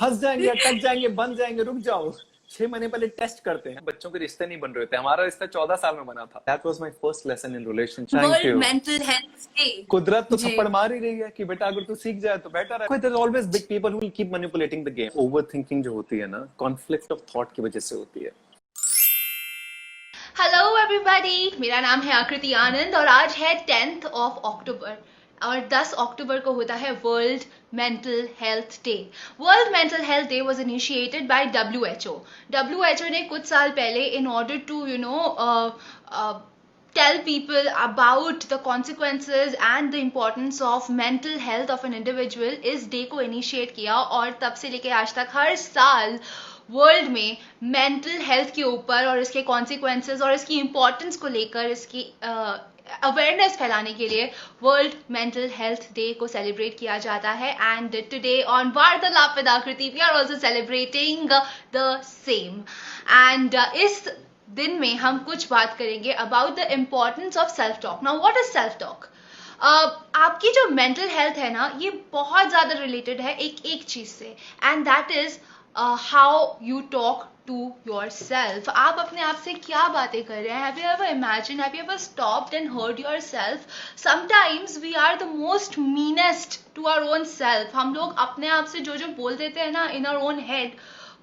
फंस जाएंगे, अटक जाएंगे, बन जाएंगे, रुक जाओ। 6 महीने पहले टेस्ट करते हैं। बच्चों के रिश्ते नहीं बन रहे थे, हमारा रिश्ता 14 साल में बना था। That was my first lesson in relationship. Thank you. World mental health day. कुदरत तो थप्पड़ मार ही रही है कि बेटा अगर तू सीख जाए तो बेटर है। There's always big people who will keep manipulating the game. Overthinking जो होती है ना, conflict of thought की वजह से होती है। हेलो एवरीबॉडी, मेरा नाम है आकृति आनंद और आज है 10th of October और 10 अक्टूबर को होता है world mental health day. World mental health day was initiated by WHO। WHO ने कुछ साल पहले in order to tell people about the consequences and the importance of mental health of an individual इस day को initiate किया और तब से लेके आज तक हर साल वर्ल्ड में मेंटल हेल्थ के ऊपर और इसके कॉन्सिक्वेंसेज और इसकी इम्पोर्टेंस को लेकर इसकी अवेयरनेस फैलाने के लिए वर्ल्ड मेंटल हेल्थ डे को सेलिब्रेट किया जाता है। And today on Vartalaap with Aakriti we are also celebrating the same. And इस दिन में हम कुछ बात करेंगे about the importance of self talk. Now what is self talk? आपकी जो मेंटल हेल्थ है ना, ये बहुत ज्यादा रिलेटेड है एक चीज से, and that is how you talk to yourself. आप अपने आप से क्या बातें कर रहे हैं? Have you ever imagine, have you ever stopped and heard yourself? Sometimes we are the most meanest to our own self. हम लोग अपने आप से जो बोल देते हैं ना इन आवर ओन हेड,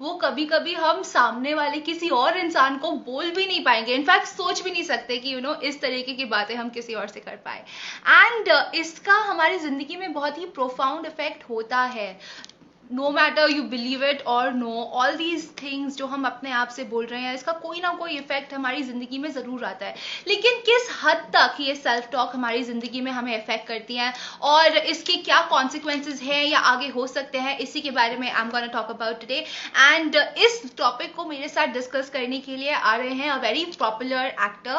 वो कभी कभी हम सामने वाले किसी और इंसान को बोल भी नहीं पाएंगे। इनफैक्ट सोच भी नहीं सकते कि इस तरीके की बातें हम किसी और से कर पाए। एंड इसका हमारी जिंदगी में बहुत ही प्रोफाउंड इफेक्ट होता है। No matter you believe it or no, all these things जो हम अपने आप से बोल रहे हैं, इसका कोई ना कोई इफेक्ट हमारी जिंदगी में जरूर आता है। लेकिन किस हद तक ये सेल्फ टॉक हमारी जिंदगी में हमें इफेक्ट करती है और इसके क्या कॉन्सिक्वेंसेज हैं या आगे हो सकते हैं, इसी के बारे में I am gonna talk about today. And इस टॉपिक को मेरे साथ डिस्कस करने के लिए आ रहे हैं अ वेरी पॉपुलर एक्टर।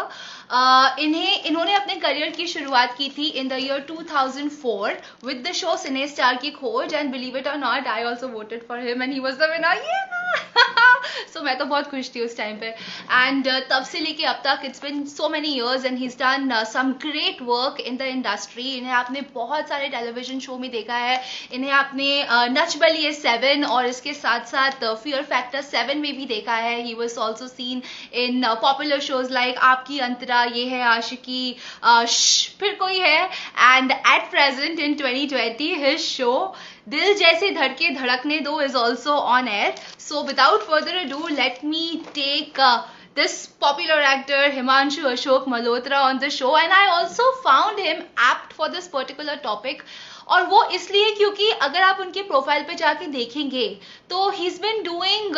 इन्होंने अपने करियर की शुरुआत की थी in the year 2004 with the show cine star की खोज। एंड बिलीव इट और not, I also voted for him and he was the winner. So मैं तो बहुत खुश थी उस टाइम पे। एंड तब से लेके अब तक it's been so many years and he's done some great work in the industry. इन्हें आपने बहुत सारे टेलीविजन शो में देखा है, इन्हें आपने नच बलिए 7 और इसके साथ साथ फियर फैक्टर 7 में भी देखा है। He was also seen in popular shows like आपकी अंतरा, ये है आशिकी, फिर कोई है। And at present in 2020 his show दिल जैसे धड़के धड़कने दो is also on air. So without further ado, let me take this popular actor Himanshu Ashok Malhotra on the show, and I also found him apt for this particular topic. और वो इसलिए क्योंकि अगर आप उनके प्रोफाइल पे जाके देखेंगे तो he's been doing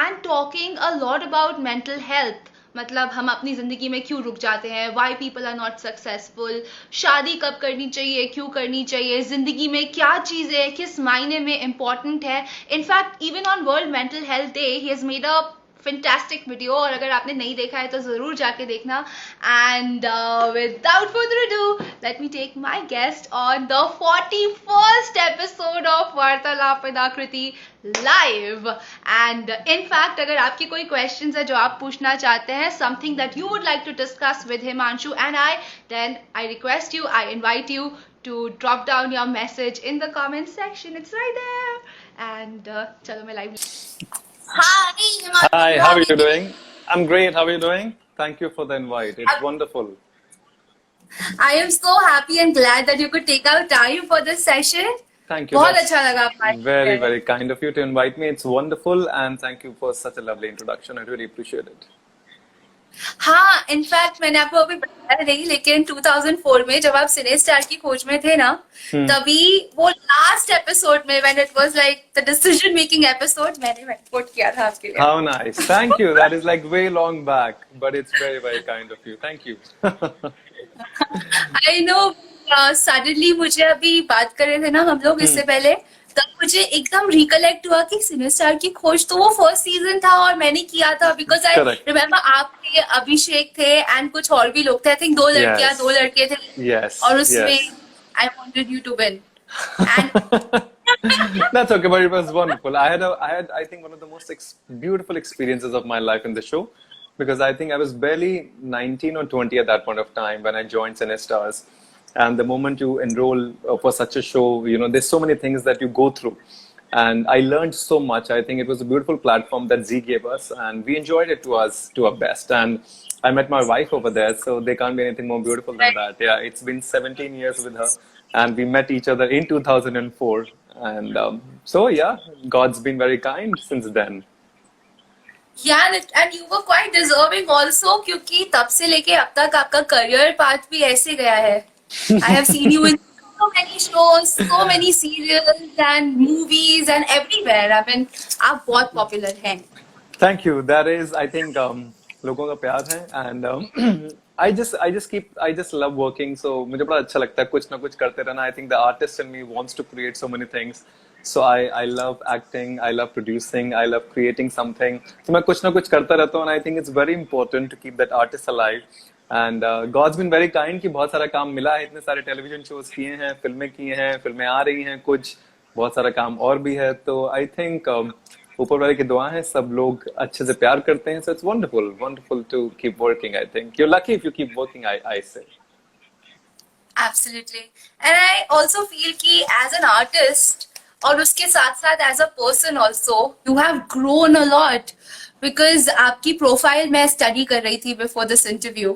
and talking a lot about mental health. मतलब हम अपनी जिंदगी में क्यों रुक जाते हैं, why people are not successful, शादी कब करनी चाहिए, क्यों करनी चाहिए, जिंदगी में क्या चीजें किस मायने में इंपॉर्टेंट है। In fact even on world mental health day he has made a fantastic video, और अगर आपने नहीं देखा है तो जरूर जाके देखना। And without further ado let me take my guest on the 41st episode of Vartalaap with Aakriti live. And in fact अगर आपके कोई क्वेश्चंस है जो आप पूछना चाहते हैं, something that you would like to discuss with Himanshu and I, then I request you, I invite you to drop down your message in the comment section. It's right there. And chalo मैं live. Hi, how are you doing? I'm great. How are you doing? Thank you for the invite. It's wonderful. I am so happy and glad that you could take out time for this session. Thank you. बहुत अच्छा लगा आपका। Very, very kind of you to invite me. It's wonderful, and thank you for such a lovely introduction. I really appreciate it. हाँ, in fact मैंने आपको अभी बताया नहीं, लेकिन 2004 में जब आप सिने स्टार की खोज में थे ना, तभी वो लास्ट एपिसोड में when it was like the decision making episode, मैंने वोट किया था आपके लिए। How nice. Thank you. That is like way long back, but it's very, very kind of you. Thank you. I know. Suddenly मुझे अभी बात कर रहे थे ना हम लोग इससे पहले, तब मुझे एकदम रिकलेक्ट हुआ कि सिने स्टार की खोज तो वो फर्स्ट सीजन था और मैंने किया था, बिकॉज आई रिमेम्बर आप थे, अभिषेक थे एंड कुछ और भी लोग थे। आई थिंक 2 लड़कियां 2 लड़के थे। और उसमें I wanted you to win. That's okay, but it was wonderful. I had I think one of the most beautiful experiences of my life in the show, because I think I was barely 19 or 20 at that point of time when I joined Cinestars. And the moment you enroll for such a show, there's so many things that you go through. and I learned so much. I think it was a beautiful platform that Z gave us, and we enjoyed it to our best. And I met my wife over there, so there can't be anything more beautiful than that. Yeah, it's been 17 years with her, and we met each other in 2004. And so yeah, God's been very kind since then. Yeah, and you were quite deserving also क्योंकि तब से लेके अब तक आपका career path भी ऐसे गया है. I have seen you in so many shows, so many serials and movies and everywhere. I mean, आप बहुत popular हैं. Thank you. That is, I think, लोगों का प्यार है, and I just love working. So मुझे बड़ा अच्छा लगता है कुछ ना कुछ करते रहना. I think the artist in me wants to create so many things. So I love acting, I love producing, I love creating something. So मैं कुछ ना कुछ करता रहता हूँ, and I think it's very important to keep that artist alive. And God's been very kind कि बहुत सारा काम मिला है, इतने सारे टेलीविजन शोज किए हैं, फिल्में आ रही हैं, कुछ बहुत सारा काम और भी है. तो I think ऊपर वाले की दुआ है, सब लोग अच्छे से प्यार करते हैं. So it's wonderful to keep working. I think you're lucky if you keep working. I say. Absolutely. And I also feel कि as an artist और उसके साथ साथ as a person also you have grown a lot because आपकी profile मैं study कर रही थी before this interview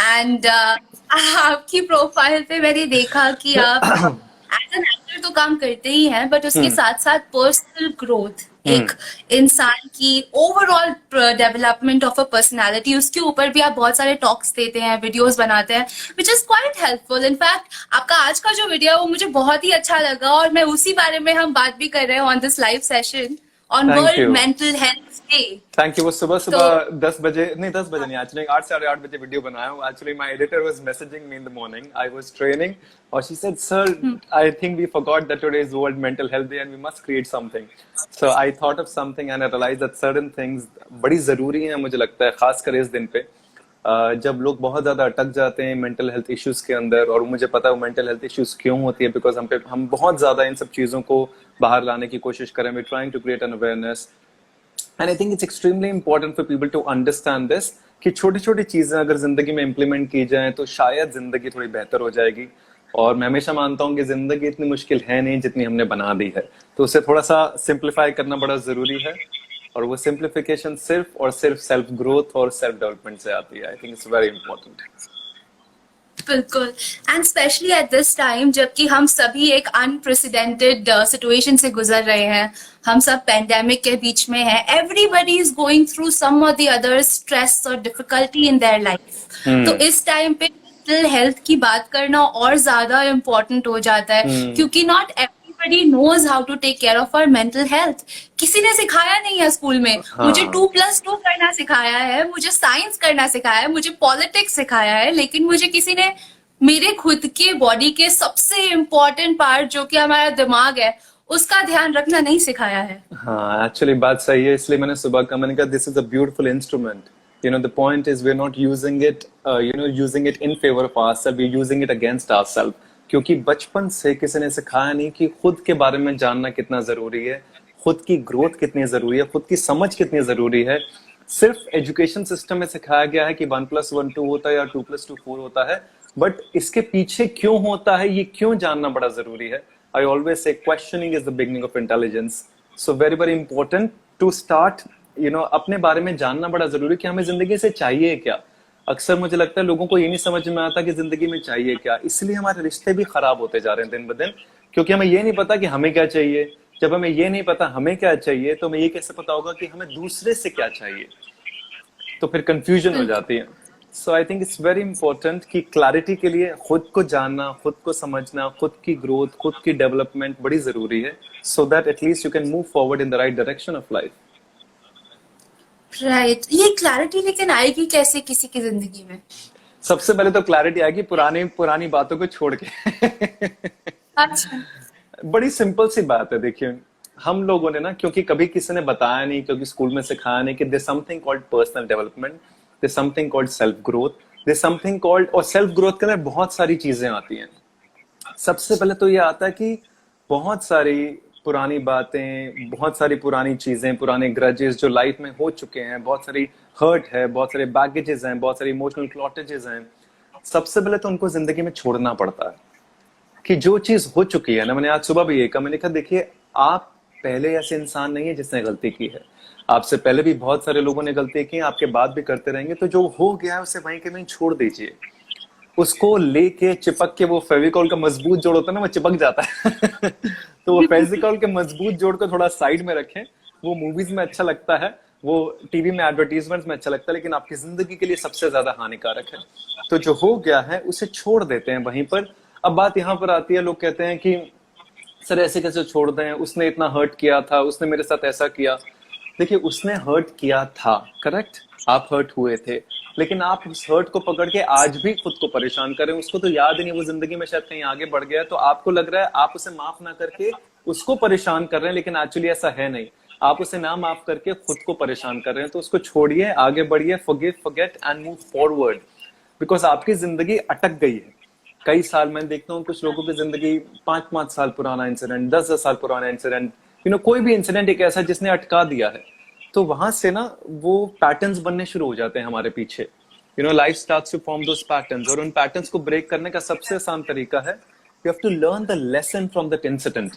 and आपकी प्रोफाइल पे मैंने देखा कि आप एज एन एक्टर तो काम करते ही हैं बट उसके साथ साथ पर्सनल ग्रोथ एक इंसान की overall development of a personality उसके ऊपर भी आप बहुत सारे टॉक्स देते हैं वीडियोस बनाते हैं which is quite helpful. In fact आपका आज का जो वीडियो है वो मुझे बहुत ही अच्छा लगा और मैं उसी बारे में हम बात भी कर रहे हैं on this live session on Thank World you. Mental Health Day. Thank you. वो सुबह 10 बजे नहीं 10 बजे नहीं actually 8 साढ़े 8 बजे वीडियो बनाया हूँ. Actually my editor was messaging me in the morning. I was training और she said, "Sir, I think we forgot that today is World Mental Health Day and we must create something." So I thought of something and I realized that certain things बड़ी जरूरी हैं मुझे लगता है खासकर इस दिन पे जब लोग बहुत ज्यादा अटक जाते हैं मेंटल हेल्थ इश्यूज के अंदर. और मुझे पता है मेंटल हेल्थ इश्यूज क्यों होती है बिकॉज हम बहुत ज्यादा इन सब चीजों को बाहर लाने की कोशिश करें. We trying to create an awareness and I think it's extremely important for people to understand this कि छोटी छोटी चीजें अगर जिंदगी में इम्प्लीमेंट की जाए तो शायद जिंदगी थोड़ी बेहतर हो जाएगी. और मैं हमेशा मानता हूँ कि जिंदगी इतनी मुश्किल है नहीं जितनी हमने बना दी है. तो उसे थोड़ा सा सिंप्लीफाई करना बड़ा जरूरी है और वो सिंप्लीफिकेशन सिर्फ और सिर्फ सेल्फ ग्रोथ और सेल्फ डेवलपमेंट से आती है. I think it's very important. बिल्कुल and specially at this time जबकि हम सभी एक अनप्रेसिडेंटेड सिचुएशन से गुजर रहे हैं. हम सब पेंडेमिक के बीच में हैं. Everybody is going through some or the other stress or difficulty in their life. तो इस टाइम पे मेंटल हेल्थ की बात करना और ज्यादा इम्पोर्टेंट हो जाता है क्योंकि not everybody knows how to take care of our mental health. किसी ने सिखाया नहीं है स्कूल में. मुझे 2+2 करना सिखाया है, मुझे साइंस करना सिखाया है, मुझे पॉलिटिक्स सिखाया है, लेकिन मुझे किसी ने मेरे खुद के बॉडी के सबसे इम्पोर्टेंट पार्ट जो कि हमारा दिमाग है उसका ध्यान रखना नहीं सिखाया है. हाँ एक्चुअली बात सही है. इसलिए मैंने सुबह का मैंने कहा this is a beautiful instrument. The point is we're not using it using it in favor of ourselves, we're using it against ourselves. क्योंकि बचपन से किसी ने सिखाया नहीं कि खुद के बारे में जानना कितना जरूरी है, खुद की ग्रोथ कितनी जरूरी है, खुद की समझ कितनी जरूरी है. सिर्फ एजुकेशन सिस्टम में सिखाया गया है कि 1+1 2 होता है या 2+2 4 होता है, बट इसके पीछे क्यों होता है ये क्यों जानना बड़ा जरूरी है. I always say questioning is the beginning of intelligence. So very very important to start अपने बारे में जानना बड़ा जरूरी कि हमें जिंदगी से चाहिए क्या. अक्सर मुझे लगता है लोगों को ये नहीं समझ में आता कि जिंदगी में चाहिए क्या. इसलिए हमारे रिश्ते भी खराब होते जा रहे हैं दिन ब दिन क्योंकि हमें ये नहीं पता कि हमें क्या चाहिए. जब हमें ये नहीं पता हमें क्या चाहिए तो हमें ये कैसे पता होगा कि हमें दूसरे से क्या चाहिए. तो फिर कंफ्यूजन हो जाती है. So I think it's very important कि क्लैरिटी के लिए खुद को जानना, खुद को समझना, खुद की ग्रोथ, खुद की डेवलपमेंट बड़ी जरूरी है so that at least you can move forward in the right direction of life. Right. ये क्लैरिटी लेकिन आएगी कैसे किसी की जिंदगी में? सबसे पहले तो क्लैरिटी आएगी पुरानी बातों को छोड़ के. अच्छा. बड़ी सिंपल सी बात है. देखिए हम लोगों ने ना क्योंकि कभी किसी ने बताया नहीं, क्योंकि स्कूल में सिखाया नहीं कि there something called personal development, there something called self growth, there something called, और सेल्फ ग्रोथ के अंदर बहुत सारी चीजें आती हैं. सबसे पहले तो ये आता है कि बहुत सारी पुरानी बातें, बहुत सारी पुरानी चीजें, पुराने ग्रजेस जो लाइफ में हो चुके हैं, बहुत सारी हर्ट है, बहुत सारे बैगेजेस हैं, बहुत सारी इमोशनल क्लॉटेजेस हैं. सबसे पहले तो उनको जिंदगी में छोड़ना पड़ता है कि जो चीज हो चुकी है ना. मैंने आज सुबह भी ये कहा, मैंने कहा देखिए आप पहले ऐसे इंसान नहीं है जिसने गलती की है। आपसे पहले भी बहुत सारे लोगों ने गलती की, आपके बाद भी करते रहेंगे। तो जो हो गया है उसे वहीं के वहीं छोड़ दीजिए। उसको लेके चिपक के, वो फेविकॉल का मजबूत जोड़ होता है ना, वो चिपक जाता है तो वो फेविकॉल के मजबूत जोड़ को थोड़ा साइड में रखें। वो मूवीज में अच्छा लगता है, वो टीवी में एडवर्टीजमेंट में अच्छा लगता है, लेकिन आपकी जिंदगी के लिए सबसे ज्यादा हानिकारक है। तो जो हो गया है उसे छोड़ देते हैं वहीं पर। अब बात यहाँ पर आती है, लोग कहते हैं कि सर ऐसे कैसे छोड़ दें, उसने इतना हर्ट किया था, उसने मेरे साथ ऐसा किया। देखिए, उसने हर्ट किया था, करेक्ट, आप हर्ट हुए थे, लेकिन आप उस हर्ट को पकड़ के आज भी खुद को परेशान करें। उसको तो याद ही नहीं, वो जिंदगी में शायद कहीं आगे बढ़ गया, तो आपको लग रहा है आप उसे माफ ना करके उसको परेशान कर रहे हैं, लेकिन एक्चुअली ऐसा है नहीं। आप उसे ना माफ करके खुद को परेशान कर रहे हैं। तो उसको छोड़िए, आगे बढ़िए, forgive, forget and move forward. Because आपकी जिंदगी अटक गई है कई साल। मैं देखता हूँ कुछ लोगों की जिंदगी 5-5 साल पुराना इंसिडेंट, 10-10 साल पुराना इंसिडेंट, कोई भी इंसिडेंट एक ऐसा जिसने अटका दिया है। तो वहां से ना वो पैटर्न्स बनने शुरू हो जाते हैं हमारे पीछे। Life starts to form those patterns, और उन पैटर्न्स को ब्रेक करने का सबसे आसान तरीका है, you have to learn the lesson from that incident.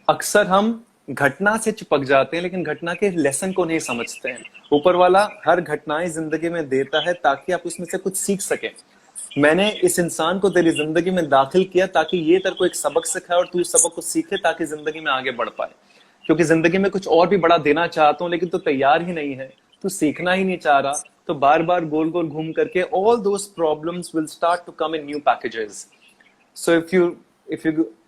अक्सर हम घटना से चिपक जाते हैं, लेकिन घटना के लेसन को नहीं समझते हैं। ऊपर वाला हर घटनाएं जिंदगी में देता है ताकि आप उसमें से कुछ सीख सकें। मैंने इस इंसान को तेरी जिंदगी में दाखिल किया ताकि ये तेरे को एक सबक सिखाए और तू उस सबक को सीखे ताकि जिंदगी में आगे बढ़ पाए। क्योंकि जिंदगी में कुछ और भी बड़ा देना चाहता हूं, लेकिन तू तैयार ही नहीं है, तू सीखना ही नहीं चाह रहा, तो बार बार गोल गोल घूम करके all those problems will start to come in new packages. So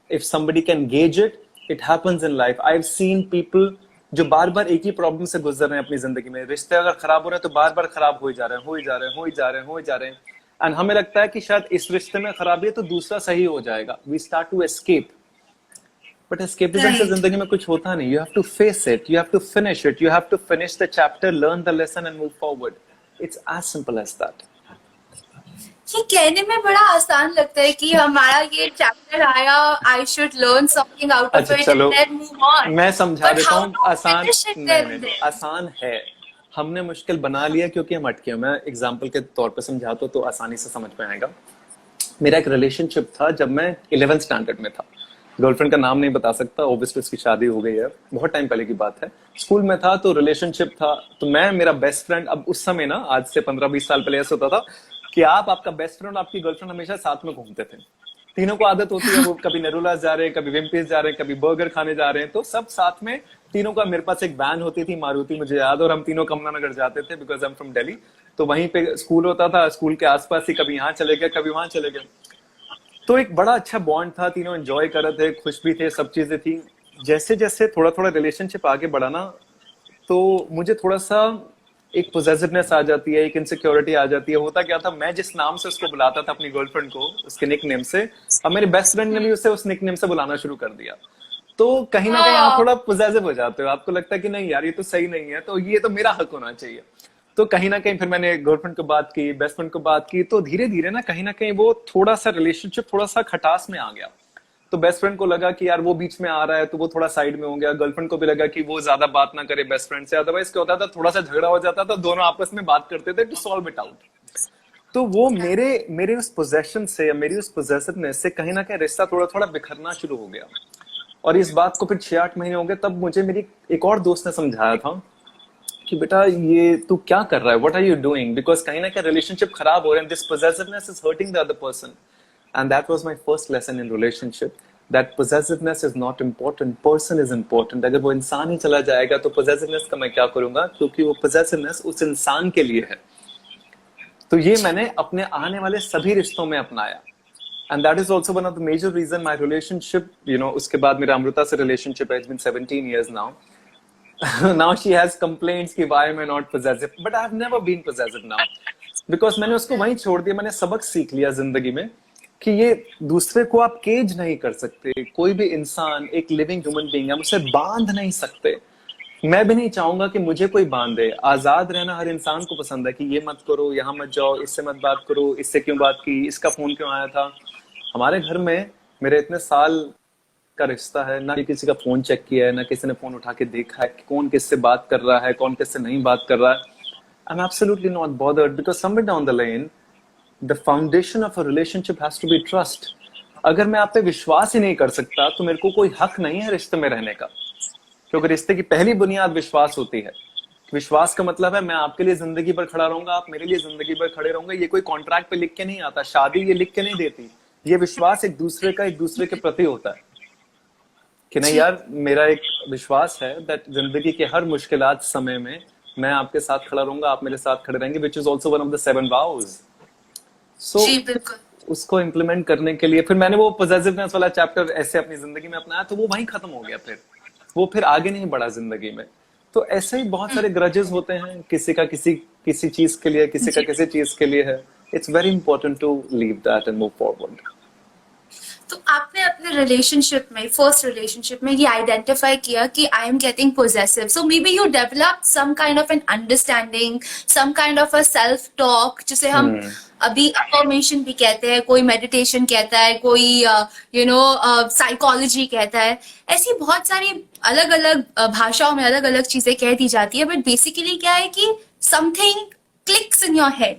if somebody can gauge it, it happens in life. I've seen people जो बार बार एक ही प्रॉब्लम से गुजर रहे हैं अपनी जिंदगी में। रिश्ते अगर खराब हो रहे हैं तो बार बार खराब हो ही जा रहे हैं। एंड हमें लगता है कि शायद इस रिश्ते में खराबी है तो दूसरा सही हो जाएगा। We start to escape, but escapism से जिंदगी में कुछ होता नहीं। You have to face it, you have to finish it, you have to finish the chapter, learn the lesson and move forward. It's as simple as that. ये कहने में बड़ा आसान लगता है कि हमारा ये चैप्टर आया, I should learn something out of it and then move on. मैं समझा देता हूँ, आसान नहीं, आसान है, हमने मुश्किल बना लिया क्योंकि हम अटके। मैं एग्जांपल के तौर पे समझाता हूँ तो आसानी से समझ में आएगा। मेरा एक रिलेशनशिप था जब मैं 11th स्टैंडर्ड में था। गर्लफ्रेंड का नाम नहीं बता सकता, ऑब्वियसली उसकी शादी हो गई है, बहुत टाइम पहले की बात है। स्कूल में था तो रिलेशनशिप था, तो मैं, मेरा बेस्ट फ्रेंड, अब उस समय ना, आज से 15-20 साल पहले ऐसा होता था कि आपका बेस्ट फ्रेंड और आपकी गर्लफ्रेंड हमेशा साथ में घूमते थे। तीनों को आदत होती है, वो कभी नेरुलास जा रहे हैं, कभी विम्पीज जा रहे हैं, कभी बर्गर खाने जा रहे हैं, तो सब साथ में तीनों का। मेरे पास एक वैन होती थी मारुति, मुझे याद, और हम तीनों कमला नगर जाते थे because I am from Delhi. तो वहीं पे स्कूल होता था, स्कूल के आसपास ही कभी यहाँ चले गए, कभी वहां चले गए। तो एक बड़ा अच्छा बॉन्ड था, तीनों एंजॉय कर रहे थे, खुश भी थे, सब चीजें थी। जैसे जैसे थोड़ा थोड़ा रिलेशनशिप आगे बढ़ा ना, तो मुझे थोड़ा सा एक पोजेसिवनेस आ जाती है, एक इनसिक्योरिटी आ जाती है। होता क्या था, मैं जिस नाम से उसको बुलाता था अपनी गर्लफ्रेंड को, उसके निक नेम से, अब मेरे बेस्ट फ्रेंड ने भी उसे उस निक नेम से बुलाना शुरू कर दिया। तो कहीं ना कहीं आप थोड़ा पोजेसिव हो जाते हो, आपको लगता है कि नहीं यार ये तो सही नहीं है, तो ये तो मेरा हक होना चाहिए। तो कहीं ना कहीं फिर मैंने गर्लफ्रेंड को बात की, बेस्ट फ्रेंड को बात की, तो धीरे धीरे ना कहीं ना कहीं वो थोड़ा सा रिलेशनशिप थोड़ा सा खटास में आ गया। तो बेस्ट फ्रेंड को लगा कि यार वो बीच में आ रहा है, तो वो थोड़ा साइड में हो गया। गर्लफ्रेंड को भी लगा कि वो ज्यादा बात ना करे बेस्ट फ्रेंड से, अदरवाइज क्या होता था, थोड़ा सा झगड़ा हो जाता था, दोनों आपस में बात करते थे टू सॉल्व इट आउट। तो वो मेरे उस पोजेशन से, मेरी उस पोजेसिवनेस से कहीं ना कहीं रिश्ता थोड़ा थोड़ा बिखरना शुरू हो गया। और इस बात को फिर 6-8 महीने हो गए, तब मुझे मेरी एक और दोस्त ने समझाया था कि बेटा ये तू क्या कर रहा है, what are you doing, because कहीं ना कहीं रिलेशनशिप खराब हो रहे हैं, this possessiveness is hurting the other person. And that was my first lesson in relationship, that possessiveness is not important, person is important. अगर वो इंसान ही चला जाएगा तो पोजेसिवनेस का मैं क्या करूंगा, क्योंकि वो पोजेसिवनेस उस इंसान के लिए है। तो ये मैंने अपने आने वाले सभी रिश्तों में अपनाया। And that is also one of the major reason my relationship, उसके बाद मेरा अमृता से relationship has been 17 years now. Now she has complaints कि why am I not possessive, but I have never been possessive now, because मैंने उसको वहीं छोड़ दिया। मैंने सबक सीख लिया जिंदगी में कि ये दूसरे को आप केज नहीं कर सकते। कोई भी इंसान एक लिविंग ह्यूमन बीइंग है, उसे बांध नहीं सकते। मैं भी नहीं चाहूंगा कि मुझे कोई बांधे। आजाद रहना हर इंसान को पसंद है कि ये मत करो, यहाँ मत जाओ, इससे मत बात करो, इससे क्यों बात की, इसका फोन क्यों आया था। हमारे घर में मेरे इतने साल का रिश्ता है, ना किसी का फोन चेक किया है, ना किसी ने फोन उठा के देखा है कि कौन किससे बात कर रहा है, कौन किससे नहीं बात कर रहा है। I am absolutely not bothered, because somewhere down the line the foundation of a relationship has to be trust. अगर मैं आप पे विश्वास ही नहीं कर सकता तो मेरे को कोई हक नहीं है रिश्ते में रहने का। क्योंकि रिश्ते की पहली बुनियाद विश्वास होती है। विश्वास का मतलब है मैं आपके लिए जिंदगी भर खड़ा रहूंगा, आप मेरे लिए जिंदगी भर खड़े रहोगे। ये कोई कॉन्ट्रैक्ट पे लिख के नहीं आता, शादी ये लिख के नहीं देती। ये विश्वास एक दूसरे का एक दूसरे के प्रति होता है कि नहीं यार, मेरा एक विश्वास है दैट जिंदगी के हर मुश्किलात समय में मैं आपके साथ खड़ा रहूंगा, आप मेरे साथ खड़े रहेंगे, which is also one of the 7 vows। सो जी बिल्कुल। उसको इम्प्लीमेंट करने के लिए फिर मैंने वो पॉजिटिवनेस वाला चैप्टर ऐसे अपनी जिंदगी में अपनाया, तो वो वहीं खत्म हो गया। फिर वो फिर आगे नहीं बढ़ा जिंदगी में। तो ऐसे ही बहुत सारे ग्रजेस होते हैं, किसी का किसी चीज के लिए, किसी का किसी चीज के लिए है। It's very important to leave that and move forward. तो आपने अपने रिलेशनशिप में, फर्स्ट रिलेशनशिप में ये आइडेंटिफाई किया कि I am getting possessive, so maybe you develop some kind of an understanding, some kind of a self talk, जिसे हम अभी अफर्मेशन भी कहते हैं, कोई मेडिटेशन कहता है, कोई साइकोलॉजी कहता है। ऐसी बहुत सारी अलग अलग भाषाओं में अलग अलग चीजें कह दी जाती है, बट बेसिकली क्या है कि something clicks in your head,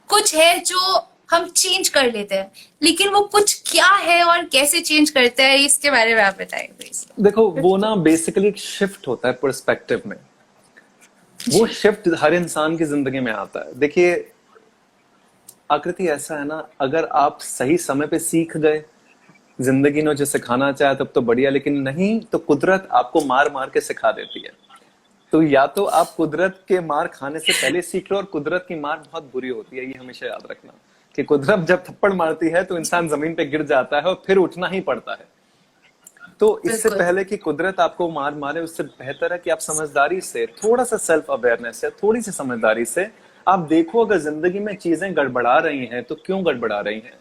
कुछ है जो हम चेंज कर लेते हैं, लेकिन वो कुछ क्या है और कैसे चेंज करते हैं, इसके बारे में आप बताएं प्लीज। देखो वो ना बेसिकली एक शिफ्ट होता है पर्सपेक्टिव में। वो शिफ्ट हर इंसान की जिंदगी में आता है। देखिए आकृति ऐसा है ना, अगर आप सही समय पे सीख गए, जिंदगी ने जो सिखाना चाहे तब तो बढ़िया, लेकिन नहीं तो कुदरत आपको मार मार के सिखा देती है। तो या तो आप कुदरत के मार खाने से पहले सीख लो, और कुदरत की मार बहुत बुरी होती है, ये हमेशा याद रखना कि कुदरत जब थप्पड़ मारती है तो इंसान जमीन पे गिर जाता है और फिर उठना ही पड़ता है। तो इससे पहले कि कुदरत आपको मार मारे, उससे बेहतर है कि आप समझदारी से, थोड़ा सा सेल्फ अवेयरनेस है, थोड़ी सी समझदारी से आप देखो अगर जिंदगी में चीजें गड़बड़ा रही हैं तो क्यों गड़बड़ा रही हैं।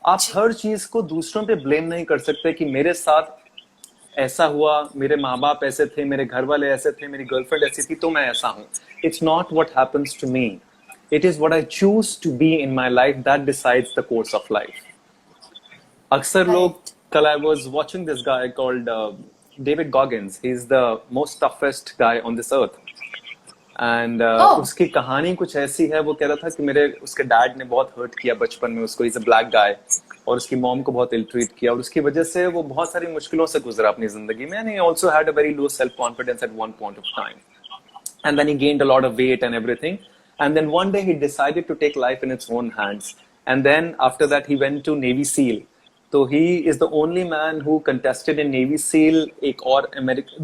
आप हर चीज को दूसरों पे ब्लेम नहीं कर सकते कि मेरे साथ ऐसा हुआ, मेरे माँ बाप ऐसे थे, मेरे घर वाले ऐसे थे, मेरी गर्लफ्रेंड ऐसी थी तो मैं ऐसा हूं। It's not what happens to me, it is what I choose to be in my life that decides the course of life. अक्सर लोग, कल I was watching this guy called David Goggins. He's the most toughest guy on this earth. And उसकी कहानी कुछ ऐसी है, वो कह रहा था कि उसके डैड ने बहुत हर्ट किया बचपन में उसको, he's a black guy, और उसकी मॉम को बहुत इल ट्रीट किया, और उसकी वजह से वो बहुत सारी मुश्किलों से गुजरा अपनी जिंदगी में। And he also had a very low self-confidence at one point of time. And then he gained a lot of weight and everything. And then one day he decided to take life in its own hands. And then after that he went to Navy SEAL. So he is the only man who contested in Navy SEAL.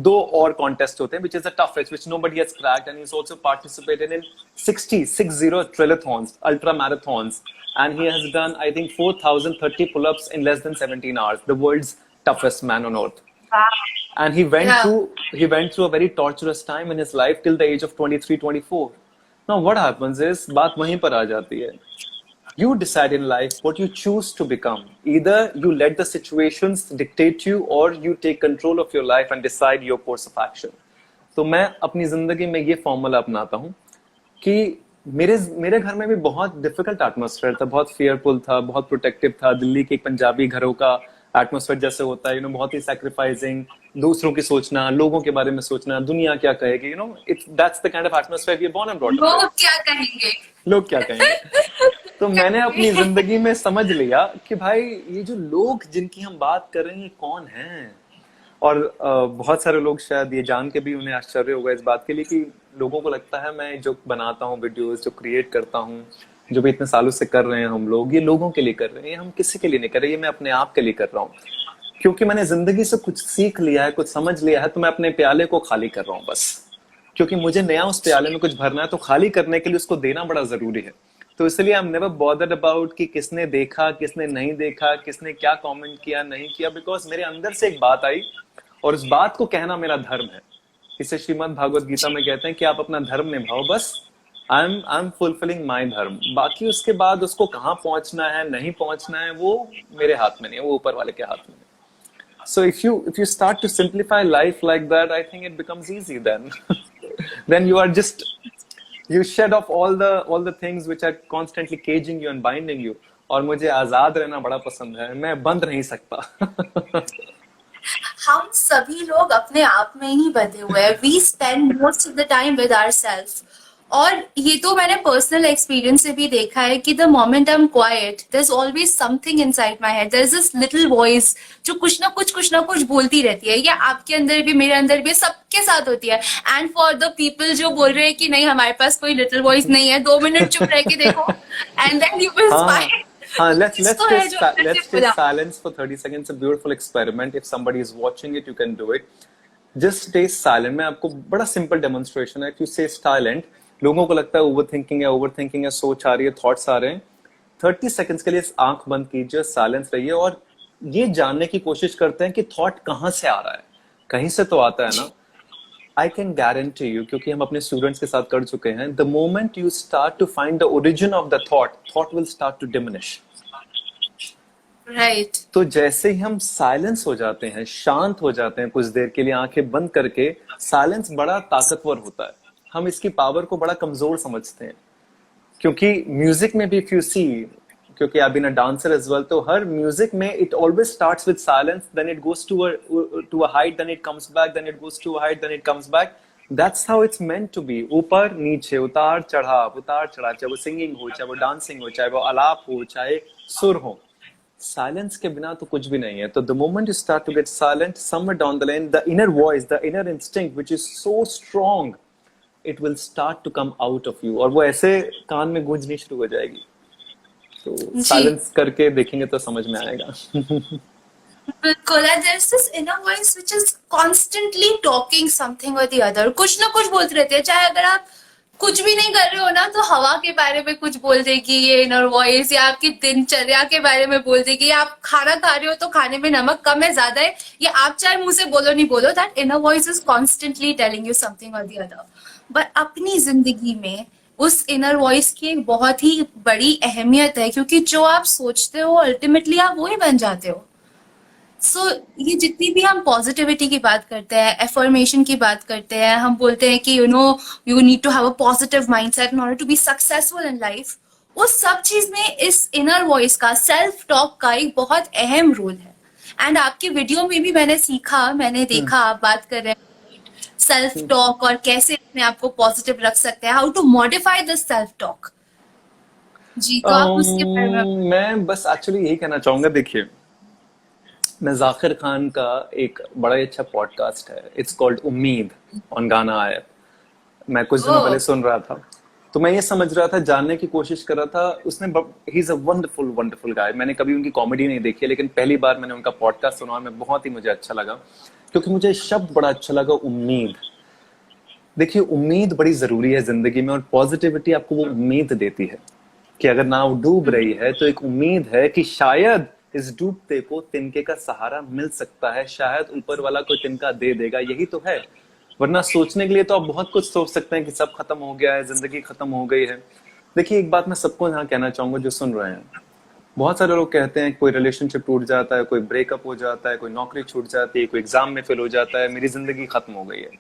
दो और contest होते हैं, which is the toughest, which nobody has cracked. And he's also participated in 60 triathlons, ultra marathons. And he has done, I think, 4,030 pull-ups in less than 17 hours. The world's toughest man on earth. And he went through a very torturous time in his life till the age of 23, 24. Now what happens is, बात वहीं पर आ जाती है। You decide in life what you choose to become. Either you let the situations dictate you, or you take control of your life and decide your course of action. तो मैं अपनी जिंदगी में ये फॉर्मूला अपनाता हूँ कि मेरे घर में भी बहुत डिफिकल्ट एटमॉस्फेयर था, बहुत फियरफुल था, बहुत प्रोटेक्टिव था। दिल्ली के पंजाबी घरों का एटमॉस्फेयर जैसे होता है, बहुत ही सैक्रिफाइसिंग, दूसरों की सोचना, लोगों के बारे में सोचना, दुनिया क्या कहेगी, it's that's the kind of atmosphere we are born and brought up. लोग क्या कहेंगे। तो मैंने अपनी जिंदगी में समझ लिया कि भाई ये जो लोग जिनकी हम बात कर रहे हैं ये कौन हैं। और बहुत सारे लोग शायद ये जान के भी उन्हें आश्चर्य होगा इस बात के लिए कि लोगों को लगता है मैं जो बनाता हूँ वीडियोस, जो क्रिएट करता हूँ, जो भी इतने सालों से कर रहे हैं हम लोग, ये लोगों के लिए कर रहे हैं, हम किसी के लिए नहीं कर रहे, ये मैं अपने आप के लिए कर रहा हूँ। क्योंकि मैंने जिंदगी से कुछ सीख लिया है, कुछ समझ लिया है, तो मैं अपने प्याले को खाली कर रहा हूँ बस। क्योंकि मुझे नया उस प्याले में कुछ भरना है, तो खाली करने के लिए उसको देना बड़ा जरूरी है। तो इसलिए I am never bothered about कि किसने देखा, किसने नहीं देखा, किसने क्या कमेंट किया, नहीं किया, बिकॉज मेरे अंदर से एक बात आई और उस बात को कहना मेरा धर्म है। इसे श्रीमद् भागवत गीता में कहते हैं कि आप अपना धर्म निभाओ, बस आई एम फुलफिलिंग माई धर्म। बाकी उसके बाद उसको कहाँ पहुंचना है, नहीं पहुंचना है, वो मेरे हाथ में नहीं है, वो ऊपर वाले के हाथ में है। So if you start to simplify life like that, I think it becomes easy then. Then you shed off all the things which are constantly caging you and binding you. और मुझे आजाद रहना बड़ा पसंद है, मैं बंध नहीं सकता। हम सभी लोग अपने आप में ही बंधे हुए हैं। We spend most of the time with ourselves. और ये तो मैंने पर्सनल एक्सपीरियंस से भी देखा है कि the moment I am quiet there is always something inside my head, there is this little voice जो कुछ ना कुछ बोलती रहती है। या आपके अंदर भी, मेरे अंदर भी, सबके साथ होती है। एंड फॉर द पीपल जो बोल रहे हैं कि नहीं हमारे पास कोई लिटिल वॉइस नहीं है, 2 मिनट चुप रह के देखो एंड देन यू विल हाँ स्माइल। हाँ, let's इसको है take जो अंदर let's से take बोला। silence for 30 seconds. A beautiful experiment. If somebody is watching it, you can do it. Just stay silent. मैं आपको बड़ा simple demonstration है. If you stay silent, लोगों को लगता है overthinking है, सोच आ रही है, thoughts आ रहे हैं. 30 seconds के लिए आंख बंद कीजिए, silence रहिए और ये जानने की कोशिश करते हैं कि thought कहाँ से आ रहा है. कहीं से तो आता है ना. I can guarantee you, क्योंकि हम अपने स्टूडेंट्स के साथ कर चुके हैं, the moment you start to find the origin of the thought will start to diminish. Right. तो जैसे ही हम साइलेंस हो जाते हैं, शांत हो जाते हैं कुछ देर के लिए आंखें बंद करके, साइलेंस बड़ा ताकतवर होता है। हम इसकी पावर को बड़ा कमजोर समझते हैं, क्योंकि म्यूजिक में भी इफ यू सी, क्योंकि I been a dancer as well, तो हर म्यूजिक में it always starts with silence, then it goes to a height, then it comes back, then it goes to a height, then it comes back. That's how it's meant to be. ऊपर नीचे, उतार चढ़ाव, चाहे वो singing हो, चाहे वो dancing हो, चाहे वो आलाप हो, चाहे सुर हो। साइलेंस के बिना तो कुछ भी नहीं है। तो the moment you start to get silent, somewhere down the line, the inner voice, the inner instinct which is so strong, it will start to come out of you, और वो ऐसे कान में गूंजनी शुरू हो जाएगी। तो साइलेंस करके देखेंगे तो समझ में आएगा। बिल्कुल। And there is this inner voice which is constantly talking something or the other, कुछ ना कुछ बोलते रहते हैं। चाहे अगर आप कुछ भी नहीं कर रहे हो ना, तो हवा के बारे में कुछ बोल देगी ये इनर वॉइस, या आपकी दिनचर्या के बारे में बोल देगी, या आप खाना खा रहे हो तो खाने में नमक कम है ज्यादा है, या आप चाहे मुंह से बोलो नहीं बोलो, that inner voice is constantly telling you something or the other. But अपनी जिंदगी में उस इनर वॉइस की एक बहुत ही बड़ी अहमियत है, क्योंकि जो आप सोचते हो अल्टीमेटली आप वो ही बन जाते हो। सो ये जितनी भी हम पॉजिटिविटी की बात करते हैं, एफर्मेशन की बात करते हैं, हम बोलते हैं कि you need to have a positive mindset in order to be successful in life, उस सब चीज में इस इनर वॉइस का, सेल्फ टॉक का एक बहुत अहम रोल है। एंड आपकी वीडियो में भी मैंने सीखा, मैंने देखा आप बात कर रहे हैं सेल्फ टॉक और कैसे अपने आप को पॉजिटिव रख सकते हैं, how to modify this self talk. जी, तो आप उसके बारे में। मैं बस एक्चुअली यही कहना चाहूंगा। देखिए, मैं जाकिर खान का एक बड़ा ही अच्छा पॉडकास्ट है, इट्स कॉल्ड उम्मीद, ऑन गाना ऐप। मैं कुछ दिनों पहले सुन रहा था, तो मैं ये समझ रहा था, जानने की कोशिश कर रहा था। उसने, he is a wonderful wonderful guy. मैंने कभी उनकी कॉमेडी नहीं देखी है, लेकिन पहली बार मैंने उनका पॉडकास्ट सुना और मैं बहुत ही मुझे अच्छा लगा, क्योंकि मुझे शब्द बड़ा अच्छा लगा, उम्मीद। देखिए, उम्मीद बड़ी जरूरी है जिंदगी में, और पॉजिटिविटी आपको वो उम्मीद देती है कि अगर नाव डूब रही है तो एक उम्मीद है कि शायद इस डूबते को तिनके का सहारा मिल सकता है, शायद ऊपर वाला कोई तिनका दे देगा। यही तो है। वरना सोचने के लिए तो आप बहुत कुछ सोच सकते हैं कि सब खत्म हो गया है, जिंदगी खत्म हो गई है। देखिए, एक बात मैं सबको यहाँ कहना चाहूंगा जो सुन रहे हैं। बहुत सारे लोग कहते हैं कोई रिलेशनशिप टूट जाता है, कोई ब्रेकअप हो जाता है, कोई नौकरी छूट जाती है, कोई एग्जाम में फेल हो जाता है, मेरी जिंदगी खत्म हो गई है।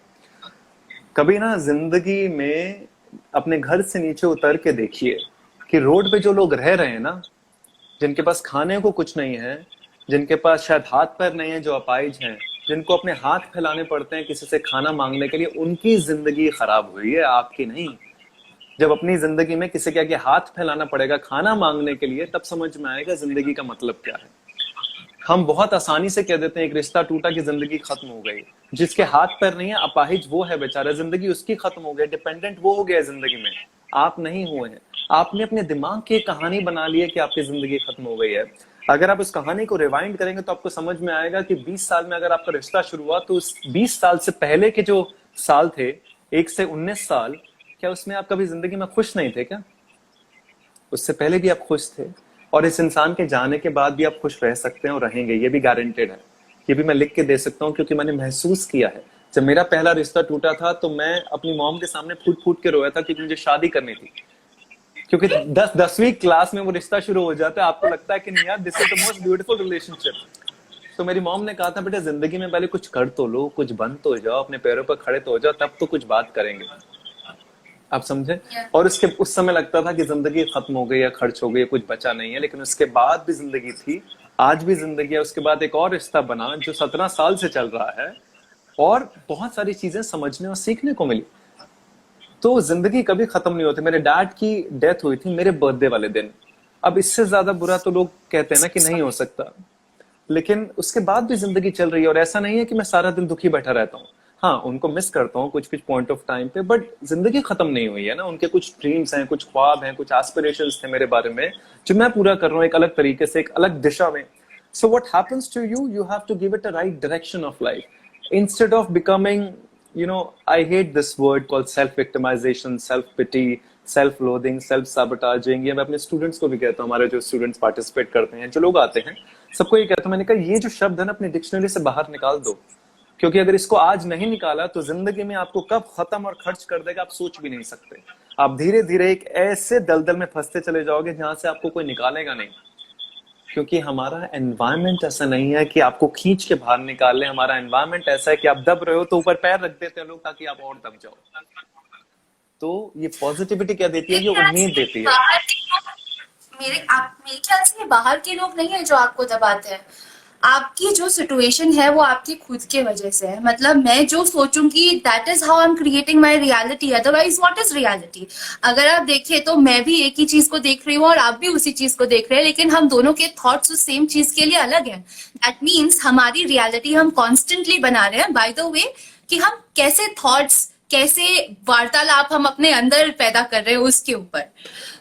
कभी ना जिंदगी में अपने घर से नीचे उतर के देखिए कि रोड पे जो लोग रह रहे हैं ना, जिनके पास खाने को कुछ नहीं है, जिनके पास शायद हाथ पैर नहीं है, जो अपाहिज हैं, जिनको अपने हाथ फैलाने पड़ते हैं किसी से खाना मांगने के लिए, उनकी जिंदगी खराब हुई है, आपकी नहीं। जब अपनी जिंदगी में किसी के आगे हाथ फैलाना पड़ेगा खाना मांगने के लिए, तब समझ में आएगा जिंदगी का मतलब क्या है। हम बहुत आसानी से कह देते हैं एक रिश्ता टूटा कि जिंदगी खत्म हो गई। जिसके हाथ पैर नहीं है, अपाहिज वो है बेचारा, जिंदगी उसकी खत्म हो गई, डिपेंडेंट वो हो गया जिंदगी में, आप नहीं हुए हैं। आपने अपने दिमाग की कहानी बना ली है कि आपकी जिंदगी खत्म हो गई है। अगर आप उस कहानी को रिवाइंड करेंगे तो आपको समझ में आएगा कि 20 साल में अगर आपका रिश्ता शुरू हुआ, तो उस 20 साल से पहले के जो साल थे, 1 से 19 साल, क्या उसमें आप कभी जिंदगी में खुश नहीं थे क्या? उससे पहले भी आप खुश थे, और इस इंसान के जाने के बाद भी आप खुश रह सकते हैं और रहेंगे, ये भी गारंटेड है। ये भी मैं लिख के दे सकता हूँ, क्योंकि मैंने महसूस किया है। जब मेरा पहला रिश्ता टूटा था तो मैं अपनी मॉम के सामने फूट फूट के रोया था, क्योंकि मुझे शादी करनी थी। क्योंकि 10वीं क्लास में वो रिश्ता शुरू हो जाता है, आपको लगता है कि नहीं यार, this is the most beautiful relationship. तो मेरी मॉम ने कहा था, बेटा जिंदगी में पहले कुछ कर तो लो, कुछ बन तो जाओ, अपने पैरों पर खड़े तो हो जाओ, तब तो कुछ बात करेंगे। आप समझे? और उस समय लगता था कि जिंदगी खत्म हो गई है, खर्च हो गई है, कुछ बचा नहीं है। लेकिन उसके बाद भी जिंदगी थी, आज भी जिंदगी है। उसके बाद एक और रिश्ता बना जो 17 साल से चल रहा है, और बहुत सारी चीजें समझने और सीखने को मिली। तो जिंदगी कभी खत्म नहीं होती। मेरे डैड की डेथ हुई थी मेरे बर्थडे वाले दिन। अब इससे ज्यादा बुरा तो लोग कहते हैं ना कि नहीं हो सकता, लेकिन उसके बाद भी जिंदगी चल रही है। और ऐसा नहीं है कि मैं सारा दिन दुखी बैठा रहता हूँ। हाँ, उनको मिस करता हूँ कुछ कुछ पॉइंट ऑफ टाइम पे, बट जिंदगी खत्म नहीं हुई है ना। उनके कुछ ड्रीम्स हैं, कुछ ख्वाब हैं, कुछ एस्पिरेशंस थे मेरे बारे में, जो मैं पूरा कर रहा हूँ एक अलग तरीके से, एक अलग दिशा में। So what happens to you, you have to give it a right direction of life instead of becoming, you know, I hate this word called self victimization, self pity, self loathing, self sabotaging। ये मैं अपने students को भी कहता हूँ, हमारे जो students participate करते हैं, जो लोग आते हैं, सबको ये कहता हूँ। मैंने कहा ये जो शब्द है ना अपनी डिक्शनरी से बाहर निकाल दो, क्योंकि अगर इसको आज नहीं निकाला तो जिंदगी में आपको कब खत्म और खर्च कर देगा आप सोच भी नहीं सकते। आप धीरे धीरे एक ऐसे दलदल में फंसते चले जाओगे जहां से आपको कोई निकालेगा नहीं, क्योंकि हमारा एनवायरनमेंट ऐसा नहीं है कि आपको खींच के बाहर निकाले। हमारा एनवायरनमेंट ऐसा है कि आप दब रहे हो तो ऊपर पैर रख देते हैं लोग ताकि आप और दब जाओ। तो ये पॉजिटिविटी क्या देती है, ये उम्मीद देती है। मेरे ख्याल से ये बाहर के लोग नहीं है जो आपको दबाते हैं। आपकी जो सिचुएशन है वो आपकी खुद के वजह से है। मतलब मैं जो सोचूंगी that is how I am creating my reality, otherwise what is reality. अगर आप देखें तो मैं भी एक ही चीज को देख रही हूँ और आप भी उसी चीज को देख रहे हैं, लेकिन हम दोनों के थॉट्स उस सेम चीज के लिए अलग हैं। दैट मीन्स हमारी रियलिटी हम कॉन्स्टेंटली बना रहे हैं बाय द वे, कि हम कैसे थॉट्स, कैसे वार्तालाप हम अपने अंदर पैदा कर रहे हैं उसके ऊपर।